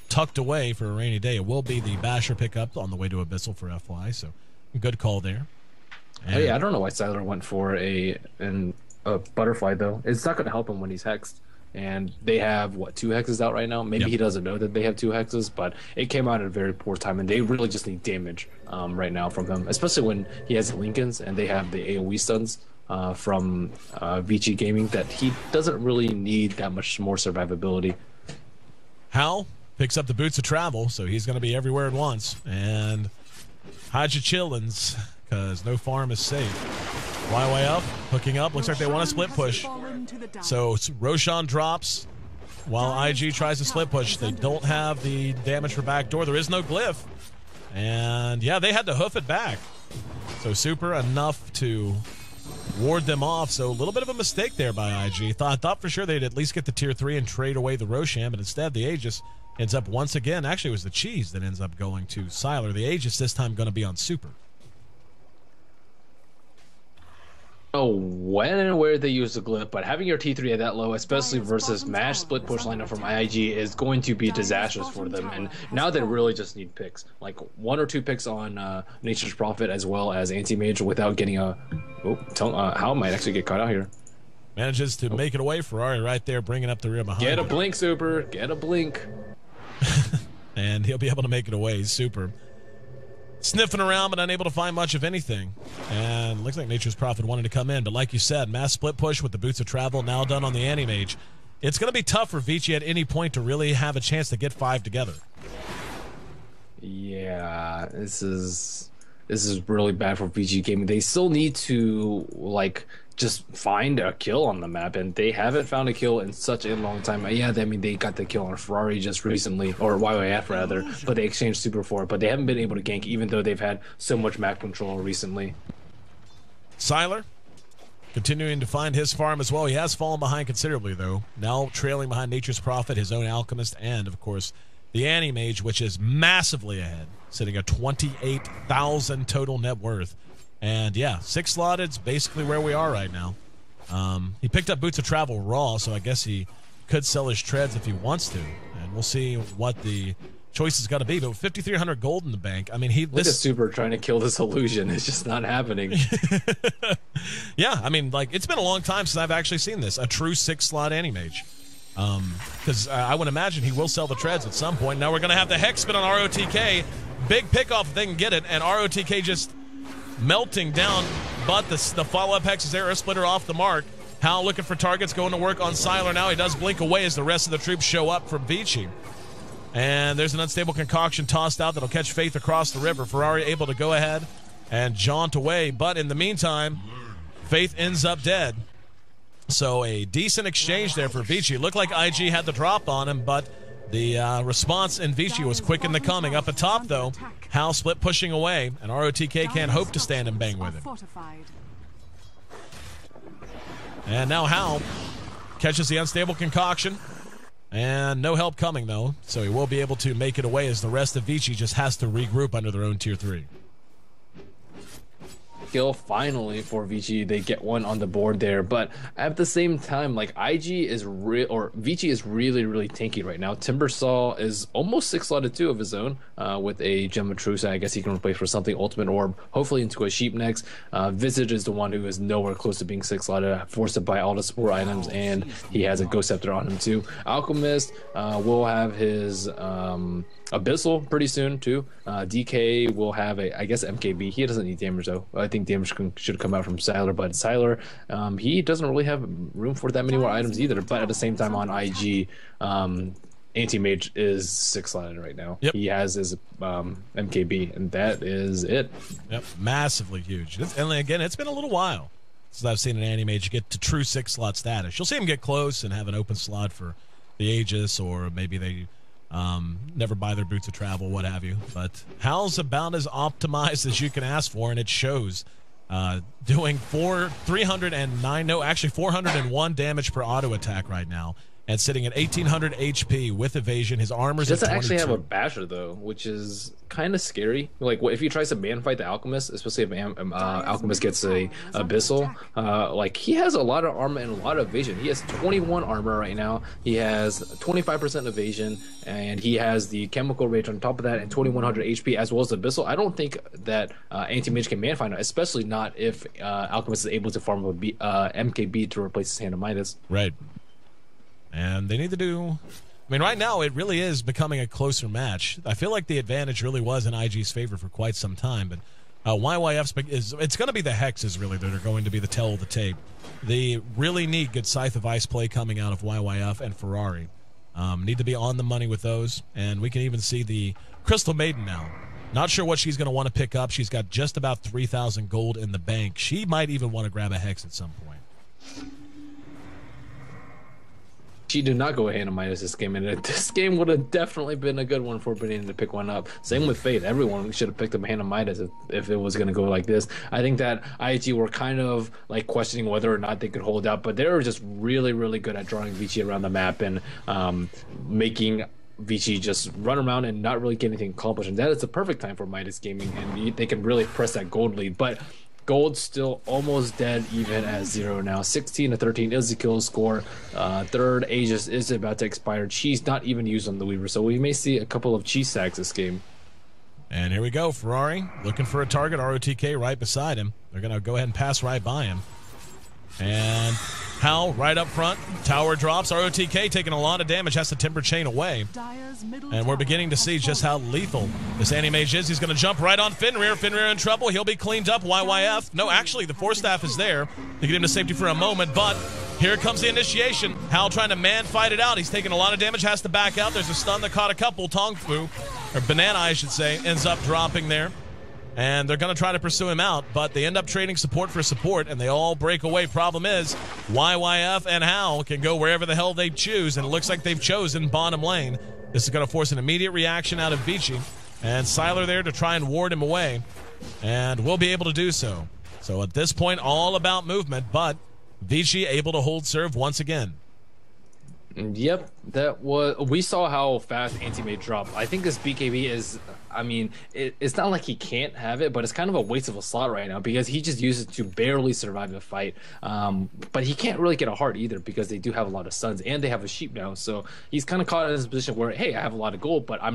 [SPEAKER 1] tucked away for a rainy day. It will be the Basher pickup on the way to Abyssal for FY, so good call there. And
[SPEAKER 3] hey, I don't know why Sylar went for a Butterfly, though. It's not going to help him when he's hexed. And they have, what, 2 hexes out right now? Maybe he doesn't know that they have 2 hexes, but it came out at a very poor time, and they really just need damage right now from him, especially when he has Lincolns and they have the AoE stuns from Vici Gaming that he doesn't really need that much more survivability.
[SPEAKER 1] Hal picks up the Boots of Travel, so he's going to be everywhere at once. And hide your chillins, because no farm is safe. YYF hooking up. Looks like they want a split push. So Roshan drops while IG tries to split push. They don't have the damage for backdoor. There is no glyph. And yeah, they had to hoof it back. So Super enough to ward them off. So a little bit of a mistake there by IG. Thought for sure they'd at least get the tier 3 and trade away the Roshan, but instead the Aegis ends up once again. Actually, it was the Cheese that ends up going to Sylar. The Aegis this time going to be on Super.
[SPEAKER 3] Oh, when and where they use the glyph, but having your T3 at that low, especially versus Mash split push lineup from IG, is going to be disastrous for them. And now they really just need picks, like 1 or 2 picks on Nature's Prophet as well as Anti-Mage without getting a. How might actually get caught out here.
[SPEAKER 1] Manages to make it away. Ferrari right there, bringing up the rear behind.
[SPEAKER 3] Get a blink, Super. Get a blink.
[SPEAKER 1] And he'll be able to make it away. Super. Sniffing around, but unable to find much of anything. And looks like Nature's Prophet wanted to come in. But like you said, mass split push with the Boots of Travel now done on the Animage. It's going to be tough for Vici at any point to really have a chance to get 5 together.
[SPEAKER 3] Yeah, this is really bad for Vici Gaming. They still need to, like, just find a kill on the map, and they haven't found a kill in such a long time. Yeah, I mean, they got the kill on Ferrari just recently, or YYF rather, but they exchanged Super for it, but they haven't been able to gank, even though they've had so much map control recently.
[SPEAKER 1] Sylar continuing to find his farm as well. He has fallen behind considerably, though. Now trailing behind Nature's Prophet, his own Alchemist, and, of course, the Animage, which is massively ahead, sitting at 28,000 total net worth. And yeah, 6 slotted is basically where we are right now. He picked up Boots of Travel raw, so I guess he could sell his treads if he wants to. And we'll see what the choice is going to be. But with 5,300 gold in the bank, I mean,
[SPEAKER 3] Look at Super trying to kill this illusion. It's just not happening.
[SPEAKER 1] Yeah, I mean, like, it's been a long time since I've actually seen this. A true 6-slot Anti-Mage. Because I would imagine he will sell the treads at some point. Now we're going to have the Hex Spin on ROTK. Big pickoff if they can get it. And ROTK just melting down. But the follow-up Hex is Arrow Splitter off the mark. Hal looking for targets, going to work on Siler now. He does blink away as the rest of the troops show up from Vici. And there's an Unstable Concoction tossed out that'll catch Faith across the river. Ferrari able to go ahead and jaunt away. But in the meantime, Faith ends up dead. So a decent exchange there for Vici. Looked like IG had the drop on him, but the response in Vici was quick in the coming. Up atop, though, Hal split pushing away, and ROTK can't hope to stand and bang with him. And now Hal catches the Unstable Concoction. And no help coming, though. So he will be able to make it away as the rest of Vici just has to regroup under their own Tier 3.
[SPEAKER 3] Kill finally for Vici. They get one on the board there, but at the same time, like, IG is Vici is really tanky right now. Timbersaw is almost 6-slotted too of his own with a Gem of Truce. I guess he can replace for something Ultimate Orb, hopefully into a Sheep next. Visage is the one who is nowhere close to being 6-slotted, forced to buy all the support items, and he has a Ghost Scepter on him too. Alchemist will have his Abyssal pretty soon too. DK will have I guess MKB. He doesn't need damage though. I think damage should come out from Siler, but Siler, he doesn't really have room for that many more items either. But at the same time, on IG, Anti-Mage is 6-slotted right now.
[SPEAKER 1] Yep.
[SPEAKER 3] He has his MKB, and that is it.
[SPEAKER 1] Yep, massively huge. And again, it's been a little while since I've seen an Anti-Mage get to true 6-slot status. You'll see him get close and have an open slot for the Aegis, or maybe they never buy their Boots of Travel, what have you. But Hal's about as optimized as you can ask for, and it shows. Doing 401 damage per auto attack right now, and sitting at 1,800 HP with evasion. His armor's at 22.
[SPEAKER 3] He doesn't actually have a basher though, which is kind of scary. Like, if he tries to man fight the Alchemist, especially if Alchemist gets a Abyssal, like, he has a lot of armor and a lot of evasion. He has 21 armor right now. He has 25% evasion, and he has the Chemical Rage on top of that, and 2,100 HP as well as the Abyssal. I don't think that Anti-Mage can man fight him, especially not if Alchemist is able to farm a MKB to replace his Hand of Midas.
[SPEAKER 1] Right. And they need to do... I mean, right now, it really is becoming a closer match. I feel like the advantage really was in IG's favor for quite some time, but YYF's... It's going to be the Hexes, really, that are going to be the tell of the tape. They really need good Scythe of Ice play coming out of YYF and Ferrari. Need to be on the money with those, and we can even see the Crystal Maiden now. Not sure what she's going to want to pick up. She's got just about 3,000 gold in the bank. She might even want to grab a Hex at some point.
[SPEAKER 3] She did not go Hand of Midas this game, and this game would have definitely been a good one for Banana to pick one up. Same with Faith. Everyone should have picked up Hand of Midas if it was going to go like this. I think that IG were kind of like questioning whether or not they could hold out, but they were just really good at drawing Vici around the map and making Vici just run around and not really get anything accomplished. And that is the perfect time for Midas Gaming, and they can really press that gold lead. But Gold's still almost dead, even at 0 now. 16-13 is the kill score. Third Aegis is about to expire. Cheese not even used on the Weaver, so we may see a couple of cheese sacks this game.
[SPEAKER 1] And here we go. Ferrari looking for a target. ROTK right beside him. They're going to go ahead and pass right by him. And Hal right up front. Tower drops. ROTK taking a lot of damage. Has to Timber Chain away. And we're beginning to see just how lethal this Anti-Mage is. He's going to jump right on Fenrir. Fenrir in trouble. He'll be cleaned up. YYF. No, actually, the Force Staff is there to get him to safety for a moment. But here comes the initiation. Hal trying to man fight it out. He's taking a lot of damage. Has to back out. There's a stun that caught a couple. Tong Fu, or Banana, I should say, ends up dropping there. And they're going to try to pursue him out, but they end up trading support for support, and they all break away. Problem is, YYF and Hal can go wherever the hell they choose, and it looks like they've chosen bottom lane. This is going to force an immediate reaction out of Vici, and Siler there to try and ward him away, and we'll be able to do so. So at this point, all about movement, but Vici able to hold serve once again.
[SPEAKER 3] Yep, that was. We saw how fast Anti-Mage dropped. I think this BKB is I mean, it's not like he can't have it, but it's kind of a waste of a slot right now because he just uses it to barely survive a fight. But he can't really get a heart either because they do have a lot of suns and they have a sheep now. So he's kind of caught in this position where, hey, I have a lot of gold, but I'm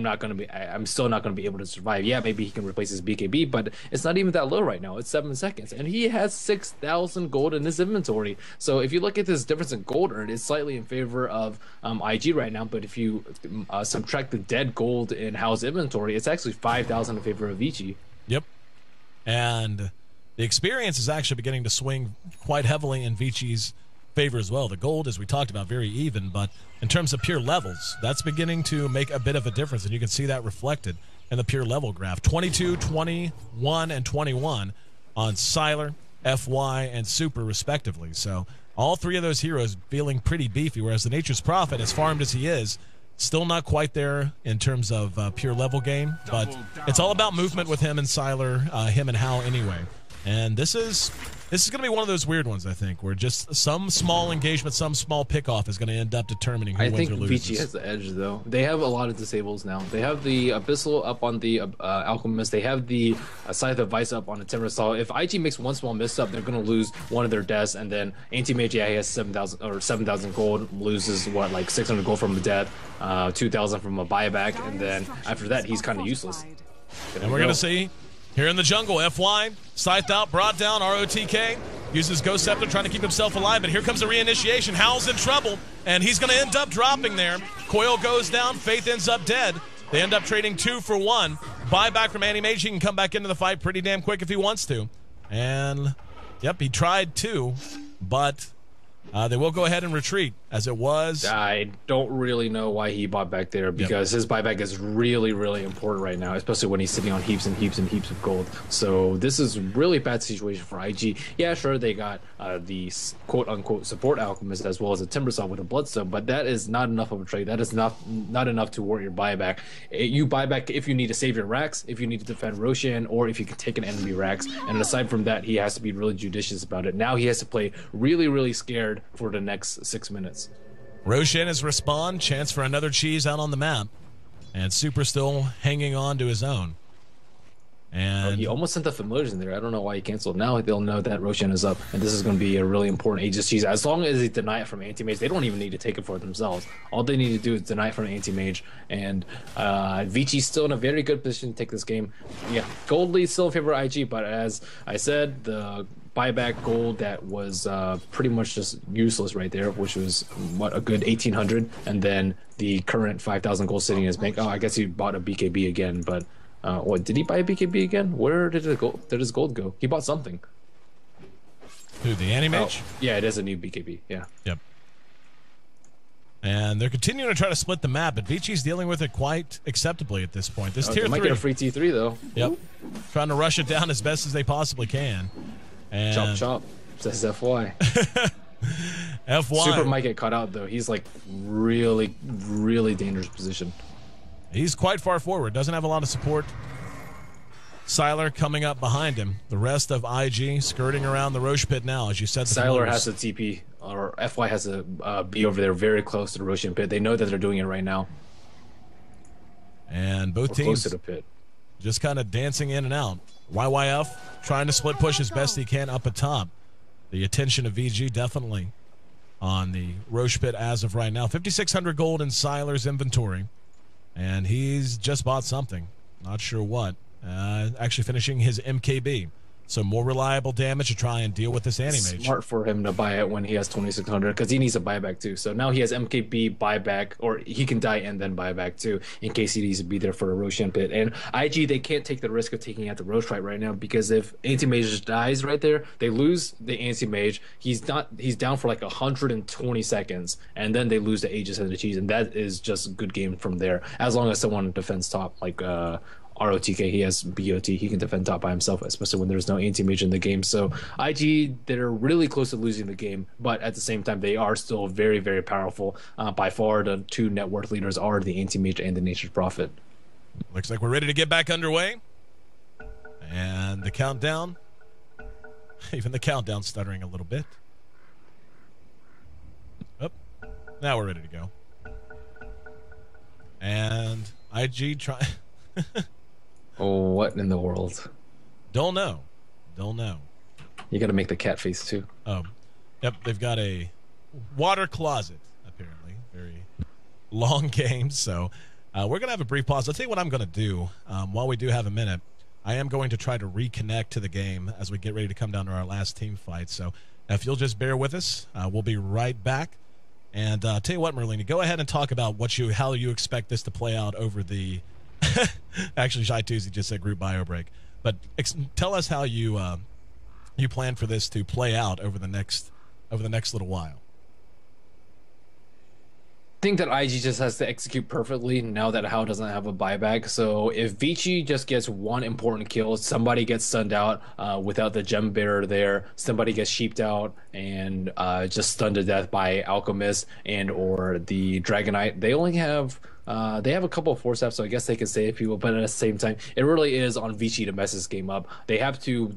[SPEAKER 3] still not going to be able to survive. Yeah, maybe he can replace his BKB, but it's not even that low right now. It's 7 seconds, and he has 6,000 gold in his inventory. So if you look at this difference in gold earned, it's slightly in favor of IG right now. But if you subtract the dead gold in Hao's inventory, it's actually 5,000 in favor of Vici.
[SPEAKER 1] Yep. And the experience is actually beginning to swing quite heavily in Vici's favor as well. The gold, as we talked about, very even, but in terms of pure levels, that's beginning to make a bit of a difference, and you can see that reflected in the pure level graph. 22, 21, and 21 on Sylar, FY, and Super, respectively. So all three of those heroes feeling pretty beefy, whereas the Nature's Prophet, as farmed as he is, still not quite there in terms of pure level game, but it's all about movement with him and Sylar, him and Hao anyway. And this is going to be one of those weird ones, I think, where just some small engagement, some small pickoff is going to end up determining who wins or loses. I think
[SPEAKER 3] Vici has the edge, though. They have a lot of disables now. They have the Abyssal up on the Alchemist. They have the Scythe of Vice up on the Timber Saw. If IG makes one small misstep, they're going to lose one of their deaths, and then Anti-Mage, yeah, he has 7,000 gold, loses, what, like 600 gold from a death, 2,000 from a buyback, and then after that, he's kind of useless.
[SPEAKER 1] And we're going to see here in the jungle, FY, Scythe out, brought down, ROTK, uses Ghost Scepter trying to keep himself alive, but here comes a reinitiation. Hao's in trouble, and he's going to end up dropping there. Coil goes down, Faith ends up dead. They end up trading 2 for 1. Buyback from Anti-Mage, he can come back into the fight pretty damn quick if he wants to. And, yep, he tried to, but they will go ahead and retreat, as it was.
[SPEAKER 3] I don't really know why he bought back there, because his buyback is really, really important right now, especially when he's sitting on heaps and heaps and heaps of gold. So this is really bad situation for IG. Yeah, sure, they got the quote-unquote support alchemist as well as a Timbersaw with a bloodstone, but that is not enough of a trade. That is not enough to warrant your buyback. You buy back if you need to save your racks, if you need to defend Roshan, or if you can take an enemy racks. And aside from that, he has to be really judicious about it. Now he has to play really, really scared for the next 6 minutes.
[SPEAKER 1] Roshan is respawn, chance for another cheese out on the map, and Super still hanging on to his own. And
[SPEAKER 3] he almost sent the familiars in there. I don't know why he canceled. Now they'll know that Roshan is up, and this is going to be a really important Aegis cheese. As long as they deny it from Anti-Mage, they don't even need to take it for themselves. All they need to do is deny it from Anti-Mage, and Vici's still in a very good position to take this game. Yeah, gold lead still in favor of IG, but as I said, the buyback gold that was pretty much just useless right there, which was what, a good 1,800, and then the current 5,000 gold sitting in his bank. Oh, I guess he bought a BKB again, but what, did he buy a BKB again? Where did his gold go? He bought something.
[SPEAKER 1] Who, the Anti-Mage?
[SPEAKER 3] Oh, yeah, it is a new BKB. Yeah.
[SPEAKER 1] Yep. And they're continuing to try to split the map, but Vici's dealing with it quite acceptably at this point. This tier 3
[SPEAKER 3] might get a free T3 though.
[SPEAKER 1] Yep. Trying to rush it down as best as they possibly can. And
[SPEAKER 3] chop chop, says FY.
[SPEAKER 1] FY.
[SPEAKER 3] Super might get caught out though. He's like really, really dangerous position.
[SPEAKER 1] He's quite far forward. Doesn't have a lot of support. Sylar coming up behind him. The rest of IG skirting around the Roche pit now, as you said.
[SPEAKER 3] Sylar has a TP, or FY has to be over there very close to the Roshan pit. They know that they're doing it right now.
[SPEAKER 1] And both teams
[SPEAKER 3] close to the pit,
[SPEAKER 1] just kind of dancing in and out. YYF trying to split push as best he can up atop. The attention of VG definitely on the Roche pit as of right now. 5,600 gold in Sylar's inventory. And he's just bought something. Not sure what. Actually finishing his MKB. So more reliable damage to try and deal with this Anti-Mage.
[SPEAKER 3] Smart for him to buy it when he has 2,600, because he needs a buyback too. So now he has MKB, buyback, or he can die and then buyback too, in case he needs to be there for a Roshan pit. And IG, they can't take the risk of taking out the Roche fight right now, because if Anti-Mage just dies right there, they lose the Anti-Mage. He's down for like 120 seconds, and then they lose the Aegis and the cheese, and that is just a good game from there. As long as someone defends top, like ROTK, he has BOT, he can defend top by himself, especially when there's no Anti-Mage in the game. So IG, they're really close to losing the game, but at the same time, they are still very, very powerful. By far, the two net worth leaders are the Anti-Mage and the Nature's Prophet.
[SPEAKER 1] Looks like we're ready to get back underway. And the countdown, even the countdown stuttering a little bit. Oh, now we're ready to go. And IG try...
[SPEAKER 3] What in the world?
[SPEAKER 1] Don't know. Don't know.
[SPEAKER 3] You got to make the cat face too.
[SPEAKER 1] Oh, yep. They've got a water closet, apparently. Very long game. So we're going to have a brief pause. I'll tell you what I'm going to do while we do have a minute. I am going to try to reconnect to the game as we get ready to come down to our last team fight. So if you'll just bear with us, we'll be right back. And tell you what, Merlini, go ahead and talk about how you expect this to play out over the actually, Shy Tuesday just said group bio break. But tell us how you plan for this to play out over the next little while.
[SPEAKER 3] I think that IG just has to execute perfectly now that Hao doesn't have a buyback. So if Vici just gets one important kill, somebody gets stunned out without the gem bearer there, somebody gets sheeped out and just stunned to death by Alchemist and or the Dragonite. They only have they have a couple of force ups, so I guess they can save people, but at the same time, it really is on Vici to mess this game up. They have to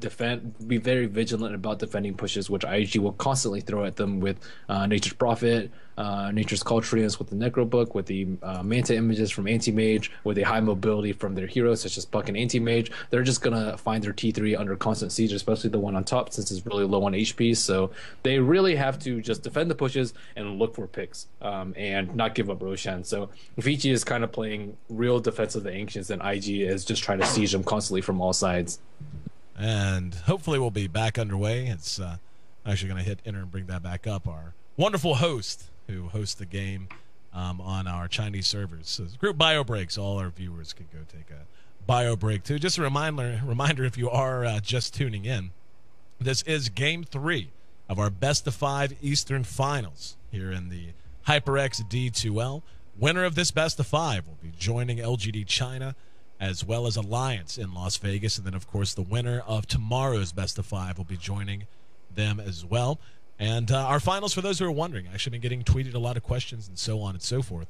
[SPEAKER 3] be very vigilant about defending pushes, which IG will constantly throw at them with Nature's Prophet, Nature's Culturians with the Necro Book, with the Manta images from Anti-Mage, with a high mobility from their heroes, such as Puck and Anti-Mage. They're just going to find their T3 under constant siege, especially the one on top, since it's really low on HP. So they really have to just defend the pushes and look for picks and not give up Roshan. So Vici is kind of playing real defense of the Ancients, and IG is just trying to siege them constantly from all sides.
[SPEAKER 1] And hopefully we'll be back underway. It's actually going to hit enter and bring that back up. Our wonderful host who hosts the game on our Chinese servers. So group bio breaks. All our viewers can go take a bio break too. Just a reminder if you are just tuning in, this is Game 3 of our Best of 5 Eastern Finals here in the HyperX D2L. Winner of this Best of 5 will be joining LGD China as well as Alliance in Las Vegas. And then, of course, the winner of tomorrow's Best of 5 will be joining them as well. And our finals, for those who are wondering, I've actually been getting tweeted a lot of questions and so on and so forth,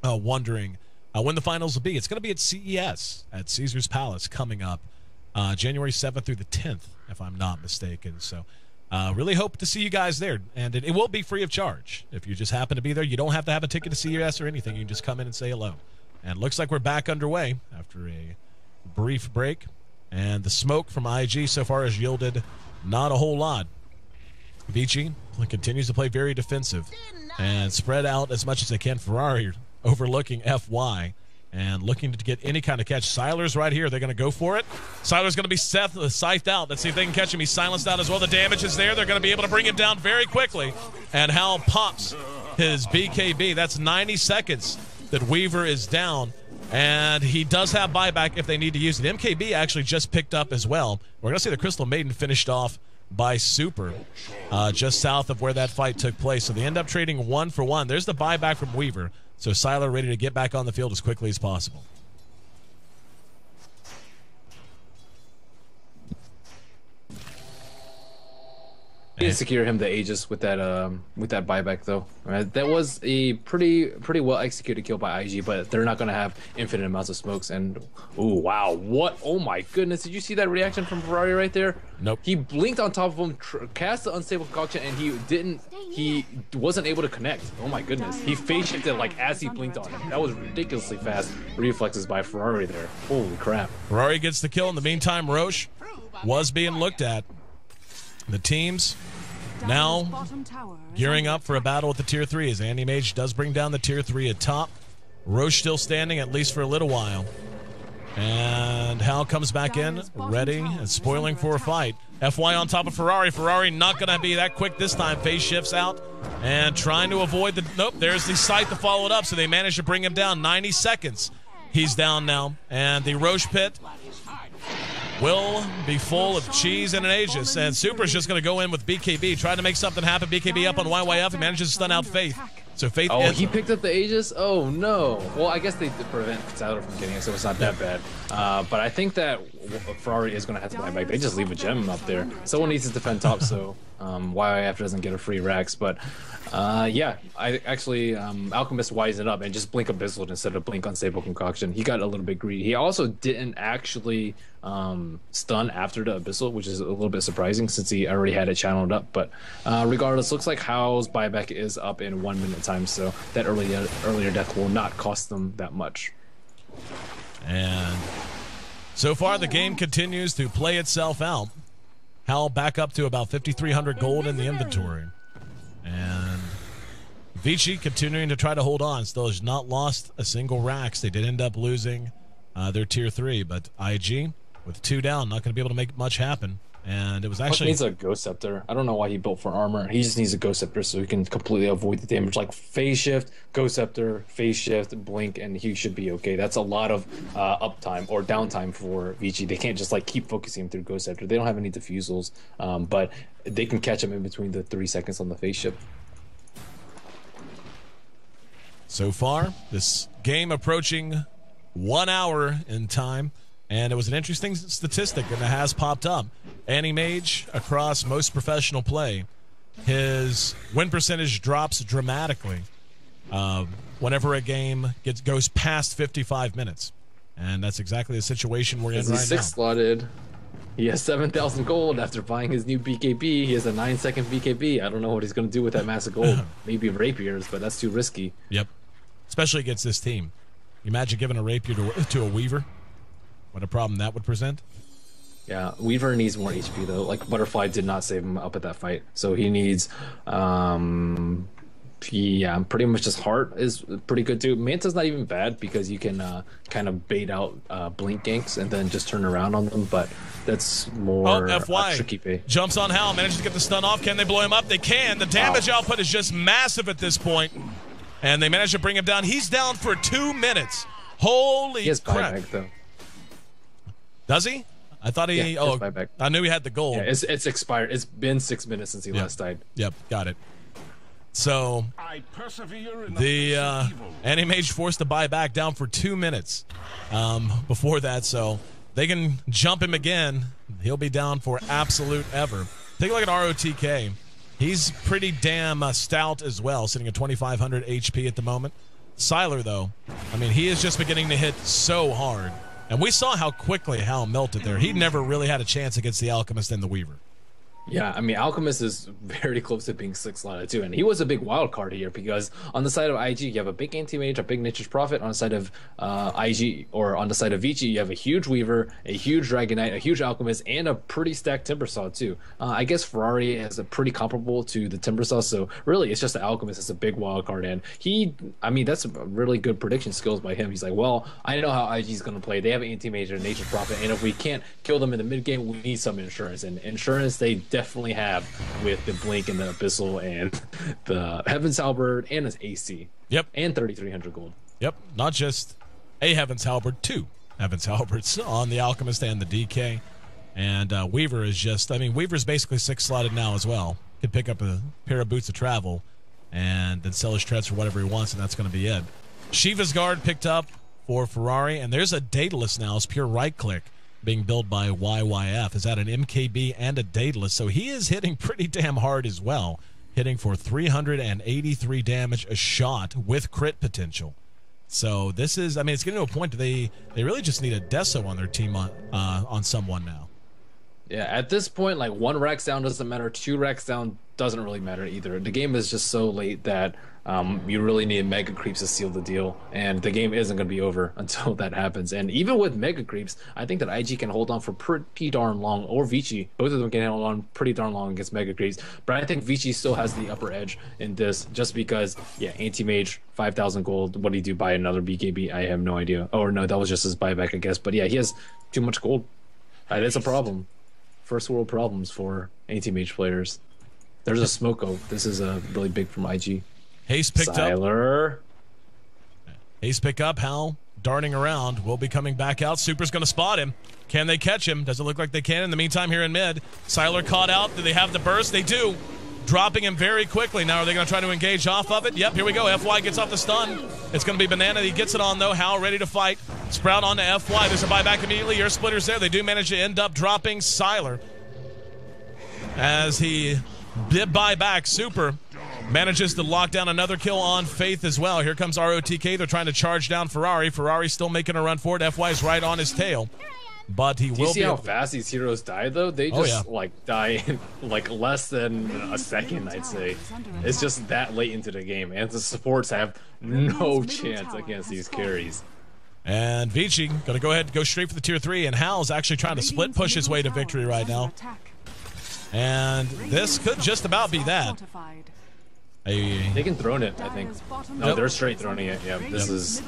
[SPEAKER 1] wondering when the finals will be. It's going to be at CES at Caesar's Palace coming up January 7th through the 10th, if I'm not mistaken. So really hope to see you guys there. And it will be free of charge. If you just happen to be there, you don't have to have a ticket to CES or anything. You can just come in and say hello. And looks like we're back underway after a brief break. And the smoke from IG so far has yielded not a whole lot. Vici continues to play very defensive and spread out as much as they can. Ferrari overlooking FY and looking to get any kind of catch. Siler's right here. They're going to go for it. Siler's going to be scythed out. Let's see if they can catch him. He's silenced out as well. The damage is there. They're going to be able to bring him down very quickly. And Hal pops his BKB. That's 90 seconds that Weaver is down. And he does have buyback if they need to use it. MKB actually just picked up as well. We're going to see the Crystal Maiden finished off by Super just south of where that fight took place. So they end up trading 1 for 1. There's the buyback from Weaver. So Siler ready to get back on the field as quickly as possible.
[SPEAKER 3] They did secure him the Aegis with that buyback though. That was a pretty well executed kill by IG, but they're not gonna have infinite amounts of smokes. And oh wow, what? Oh my goodness! Did you see that reaction from Ferrari right there?
[SPEAKER 1] Nope.
[SPEAKER 3] He blinked on top of him, cast the unstable concoction, and he wasn't able to connect. Oh my goodness! He face shifted like as he blinked on him. That was ridiculously fast reflexes by Ferrari there. Holy crap!
[SPEAKER 1] Ferrari gets the kill. In the meantime, Roche was being looked at. The teams now gearing up for a battle with the Tier 3 as Anti-Mage does bring down the Tier 3 at top. Roche still standing, at least for a little while. And Hal comes back in, ready and spoiling for a fight. FY on top of Ferrari. Ferrari not going to be that quick this time. Phase shifts out and trying to avoid the... Nope, there's the sight to follow it up, so they managed to bring him down. 90 seconds. He's down now. And the Roche pit will be full of cheese and an Aegis. And Super's just going to go in with BKB, trying to make something happen. BKB up on YYF. He manages to stun out Faith. So Faith
[SPEAKER 3] he picked up the Aegis? Oh, no. Well, I guess they did prevent Tyler from getting it, so it's not that bad. But I think that Ferrari is going to have to buy back. They just leave a gem up there. Someone needs to defend top, so YYF doesn't get a free Rax. But yeah, I actually Alchemist wised it up and just blink Abyssal instead of blink Unstable Concoction. He got a little bit greedy. He also didn't actually stun after the Abyssal, which is a little bit surprising since he already had it channeled up. But regardless, looks like Hao's buyback is up in 1 minute time, so that earlier death will not cost them that much.
[SPEAKER 1] And So far, the game continues to play itself out. Hal back up to about 5,300 gold in the inventory. And Vici continuing to try to hold on. Still has not lost a single Rax. They did end up losing their tier 3, but IG with 2 down, not going to be able to make much happen. And it was actually...
[SPEAKER 3] He needs a Ghost Scepter. I don't know why he built for armor. He just needs a Ghost Scepter so he can completely avoid the damage. Like Phase Shift, Ghost Scepter, Phase Shift, Blink, and he should be okay. That's a lot of uptime or downtime for Vici. They can't just like keep focusing him through Ghost Scepter. They don't have any diffusals, but they can catch him in between the 3 seconds on the Phase Shift.
[SPEAKER 1] So far, this game approaching 1 hour in time. And it was an interesting statistic, and it has popped up. Mage, across most professional play, his win percentage drops dramatically whenever a game goes past 55 minutes. And that's exactly the situation we're in right now.
[SPEAKER 3] He's 6-slotted. He has 7,000 gold after buying his new BKB. He has a 9-second BKB. I don't know what he's going to do with that massive gold. Maybe rapiers, but that's too risky.
[SPEAKER 1] Yep. Especially against this team. You imagine giving a rapier to a Weaver? What a problem that would present.
[SPEAKER 3] Yeah, Weaver needs more HP though. Like Butterfly did not save him up at that fight, so he needs. Yeah, pretty much his heart is pretty good too. Manta's not even bad because you can kind of bait out blink ganks and then just turn around on them. But that's more tricky pay.
[SPEAKER 1] Jumps on Hal, manages to get the stun off. Can they blow him up? They can. The damage output is just massive at this point, and they manage to bring him down. He's down for 2 minutes. Holy
[SPEAKER 3] he has
[SPEAKER 1] crap!
[SPEAKER 3] Buyback, though.
[SPEAKER 1] Does he? I thought he.
[SPEAKER 3] Yeah, buyback.
[SPEAKER 1] I knew he had the gold.
[SPEAKER 3] Yeah, it's expired. It's been 6 minutes since he last died.
[SPEAKER 1] Yep, got it. So the Mage forced to buy back down for 2 minutes before that, so they can jump him again. He'll be down for absolute ever. Take a look at ROTK. He's pretty damn stout as well, sitting at 2,500 HP at the moment. Sylar, though, I mean, he is just beginning to hit so hard. And we saw how quickly Hal melted there. He never really had a chance against the Alchemist and the Weaver.
[SPEAKER 3] Yeah, I mean, Alchemist is very close to being 6-slotted too, and he was a big wild card here because on the side of IG, you have a big Anti-Mage, a big Nature's Prophet. On the side of IG, or on the side of Vici, you have a huge Weaver, a huge Dragon Knight, a huge Alchemist, and a pretty stacked Timbersaw too. I guess Ferrari is a pretty comparable to the Timbersaw, so really it's just the Alchemist is a big wild card, and I mean, that's really good prediction skills by him. He's like, well, I know how IG is going to play. They have an Anti-Mage and a Nature's Prophet, and if we can't kill them in the mid game, we need some insurance, and insurance they definitely have with the Blink and the Abyssal and the Heaven's Halberd and his AC.
[SPEAKER 1] Yep.
[SPEAKER 3] And 3,300 gold.
[SPEAKER 1] Yep. Not just a Heaven's Halberd, 2 Heaven's Halberds on the Alchemist and the DK. And Weaver is just, I mean, Weaver's basically 6-slotted now as well. Can pick up a pair of boots of travel and then sell his treads for whatever he wants, and that's going to be it. Shiva's Guard picked up for Ferrari, and there's a Daedalus now. It's pure right-click, being built by YYF. Is at an MKB and a Daedalus, so he is hitting pretty damn hard as well, hitting for 383 damage a shot with crit potential. So this is, I mean, it's getting to a point that they really just need a Deso on their team on someone now.
[SPEAKER 3] Yeah, at this point, like 1 Rax down doesn't matter, 2 Rax down doesn't really matter either. The game is just so late that you really need Mega Creeps to seal the deal, and the game isn't going to be over until that happens. And even with Mega Creeps, I think that IG can hold on for pretty darn long, or Vici. Both of them can hold on pretty darn long against Mega Creeps. But I think Vici still has the upper edge in this, just because, yeah, Anti-Mage, 5,000 gold. What did he do? Buy another BKB? I have no idea. Oh, no, that was just his buyback, I guess. But yeah, he has too much gold. That's a problem. First world problems for Anti-Mage players. There's a Smoko. This is really big from IG.
[SPEAKER 1] Haste picked
[SPEAKER 3] Sylar.
[SPEAKER 1] up. Haste pick up. Hal darting around. Will be coming back out. Super's going to spot him. Can they catch him? Does it look like they can? In the meantime, here in mid, Sylar caught out. Do they have the burst? They do. Dropping him very quickly. Now, are they going to try to engage off of it? Yep, here we go. FY gets off the stun. It's going to be Banana. He gets it on, though. Hal ready to fight. Sprout on to FY. There's a buyback immediately. Ear Splitter's there. They do manage to end up dropping Sylar as he did buy back. Super manages to lock down another kill on Faith as well. Here comes ROTK. They're trying to charge down Ferrari. Ferrari's still making a run for it. FY's right on his tail. But he will be.
[SPEAKER 3] Do you see how fast these heroes die, though? They just, like, die in, like, less than a second, I'd say. It's just that late into the game. And the supports have no chance against these carries.
[SPEAKER 1] And Vici going to go ahead and go straight for the tier 3. And Hal's actually trying to split push his way to victory right now. And this could just about be that.
[SPEAKER 3] They can throw it, I think. No, they're straight throwing it. Yeah, this is.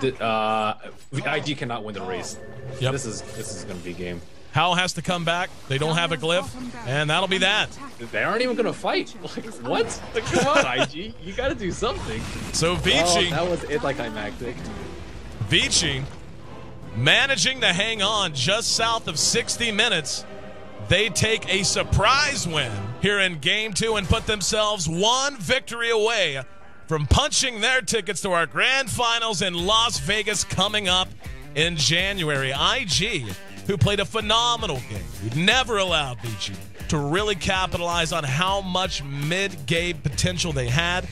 [SPEAKER 3] IG cannot win the race.
[SPEAKER 1] Yep.
[SPEAKER 3] This is going to be game.
[SPEAKER 1] Hal has to come back. They don't have a glyph, and that'll be that.
[SPEAKER 3] They aren't even going to fight. Like, what? Like, come on, IG. You got to do something.
[SPEAKER 1] So Vici.
[SPEAKER 3] That was anticlimactic.
[SPEAKER 1] Vici managing to hang on just south of 60 minutes. They take a surprise win here in Game 2 and put themselves one victory away from punching their tickets to our grand finals in Las Vegas coming up in January. IG, who played a phenomenal game, who never allowed Vici to really capitalize on how much mid-game potential they had.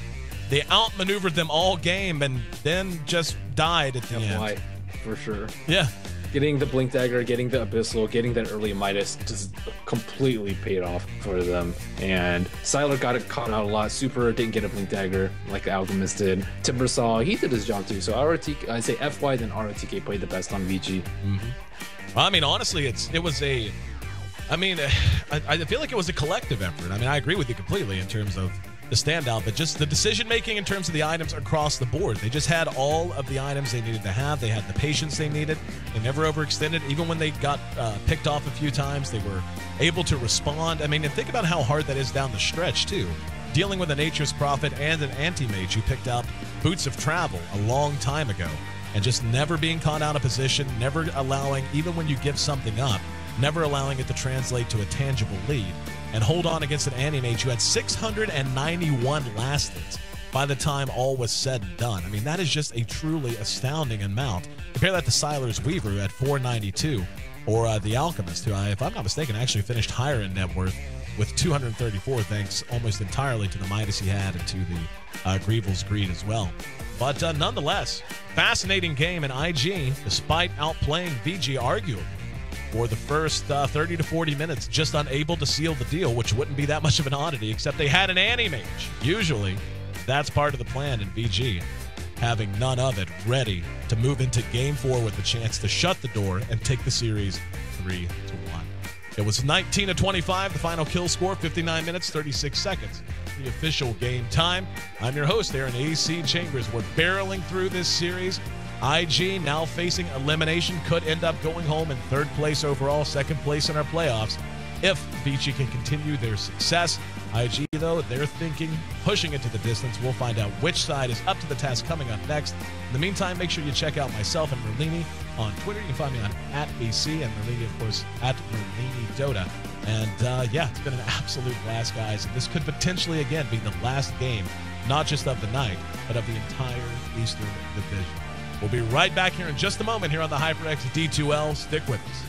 [SPEAKER 1] They outmaneuvered them all game and then just died at the end.
[SPEAKER 3] For sure.
[SPEAKER 1] Yeah.
[SPEAKER 3] Getting the Blink Dagger, getting the Abyssal, getting that early Midas just completely paid off for them. And Siler got it caught out a lot. Super didn't get a Blink Dagger like the Alchemist did. Timbersaw, he did his job too. So ROTK, I'd say FY, then ROTK played the best on Vici.
[SPEAKER 1] Well, I mean, honestly, I feel like it was a collective effort. I mean, I agree with you completely in terms of the standout, but just the decision-making in terms of the items across the board. They just had all of the items they needed to have. They had the patience they needed. They never overextended. Even when they got picked off a few times, they were able to respond. I mean, and think about how hard that is down the stretch, too. Dealing with a Nature's Prophet and an Anti-Mage who picked out Boots of Travel a long time ago, and just never being caught out of position, never allowing, even when you give something up, never allowing it to translate to a tangible lead. And hold on against an Anti-Mage who had 691 last hits by the time all was said and done. I mean, that is just a truly astounding amount. Compare that to Siler's Weaver, who had 492, or the Alchemist, who, if I'm not mistaken, actually finished higher in net worth with 234, thanks almost entirely to the Midas he had and to the Grievel's Greed as well. But nonetheless, fascinating game, and IG, despite outplaying Vici arguably for the first 30 to 40 minutes, just unable to seal the deal, which wouldn't be that much of an oddity, except they had an Anti-Mage. Usually, that's part of the plan, and VG having none of it, ready to move into Game 4 with the chance to shut the door and take the series 3-1. It was 19-25, the final kill score, 59 minutes, 36 seconds. The official game time. I'm your host, Aaron AC Chambers. We're barreling through this series. IG now facing elimination, could end up going home in third place overall, second place in our playoffs if Vici can continue their success. IG, though, they're thinking, pushing it to the distance. We'll find out which side is up to the task coming up next. In the meantime, make sure you check out myself and Merlini on Twitter. You can find me on @AC and Merlini, of course, @MerliniDota. And yeah, it's been an absolute blast, guys. And this could potentially, again, be the last game, not just of the night, but of the entire Eastern Division. We'll be right back here in just a moment here on the HyperX D2L. Stick with us.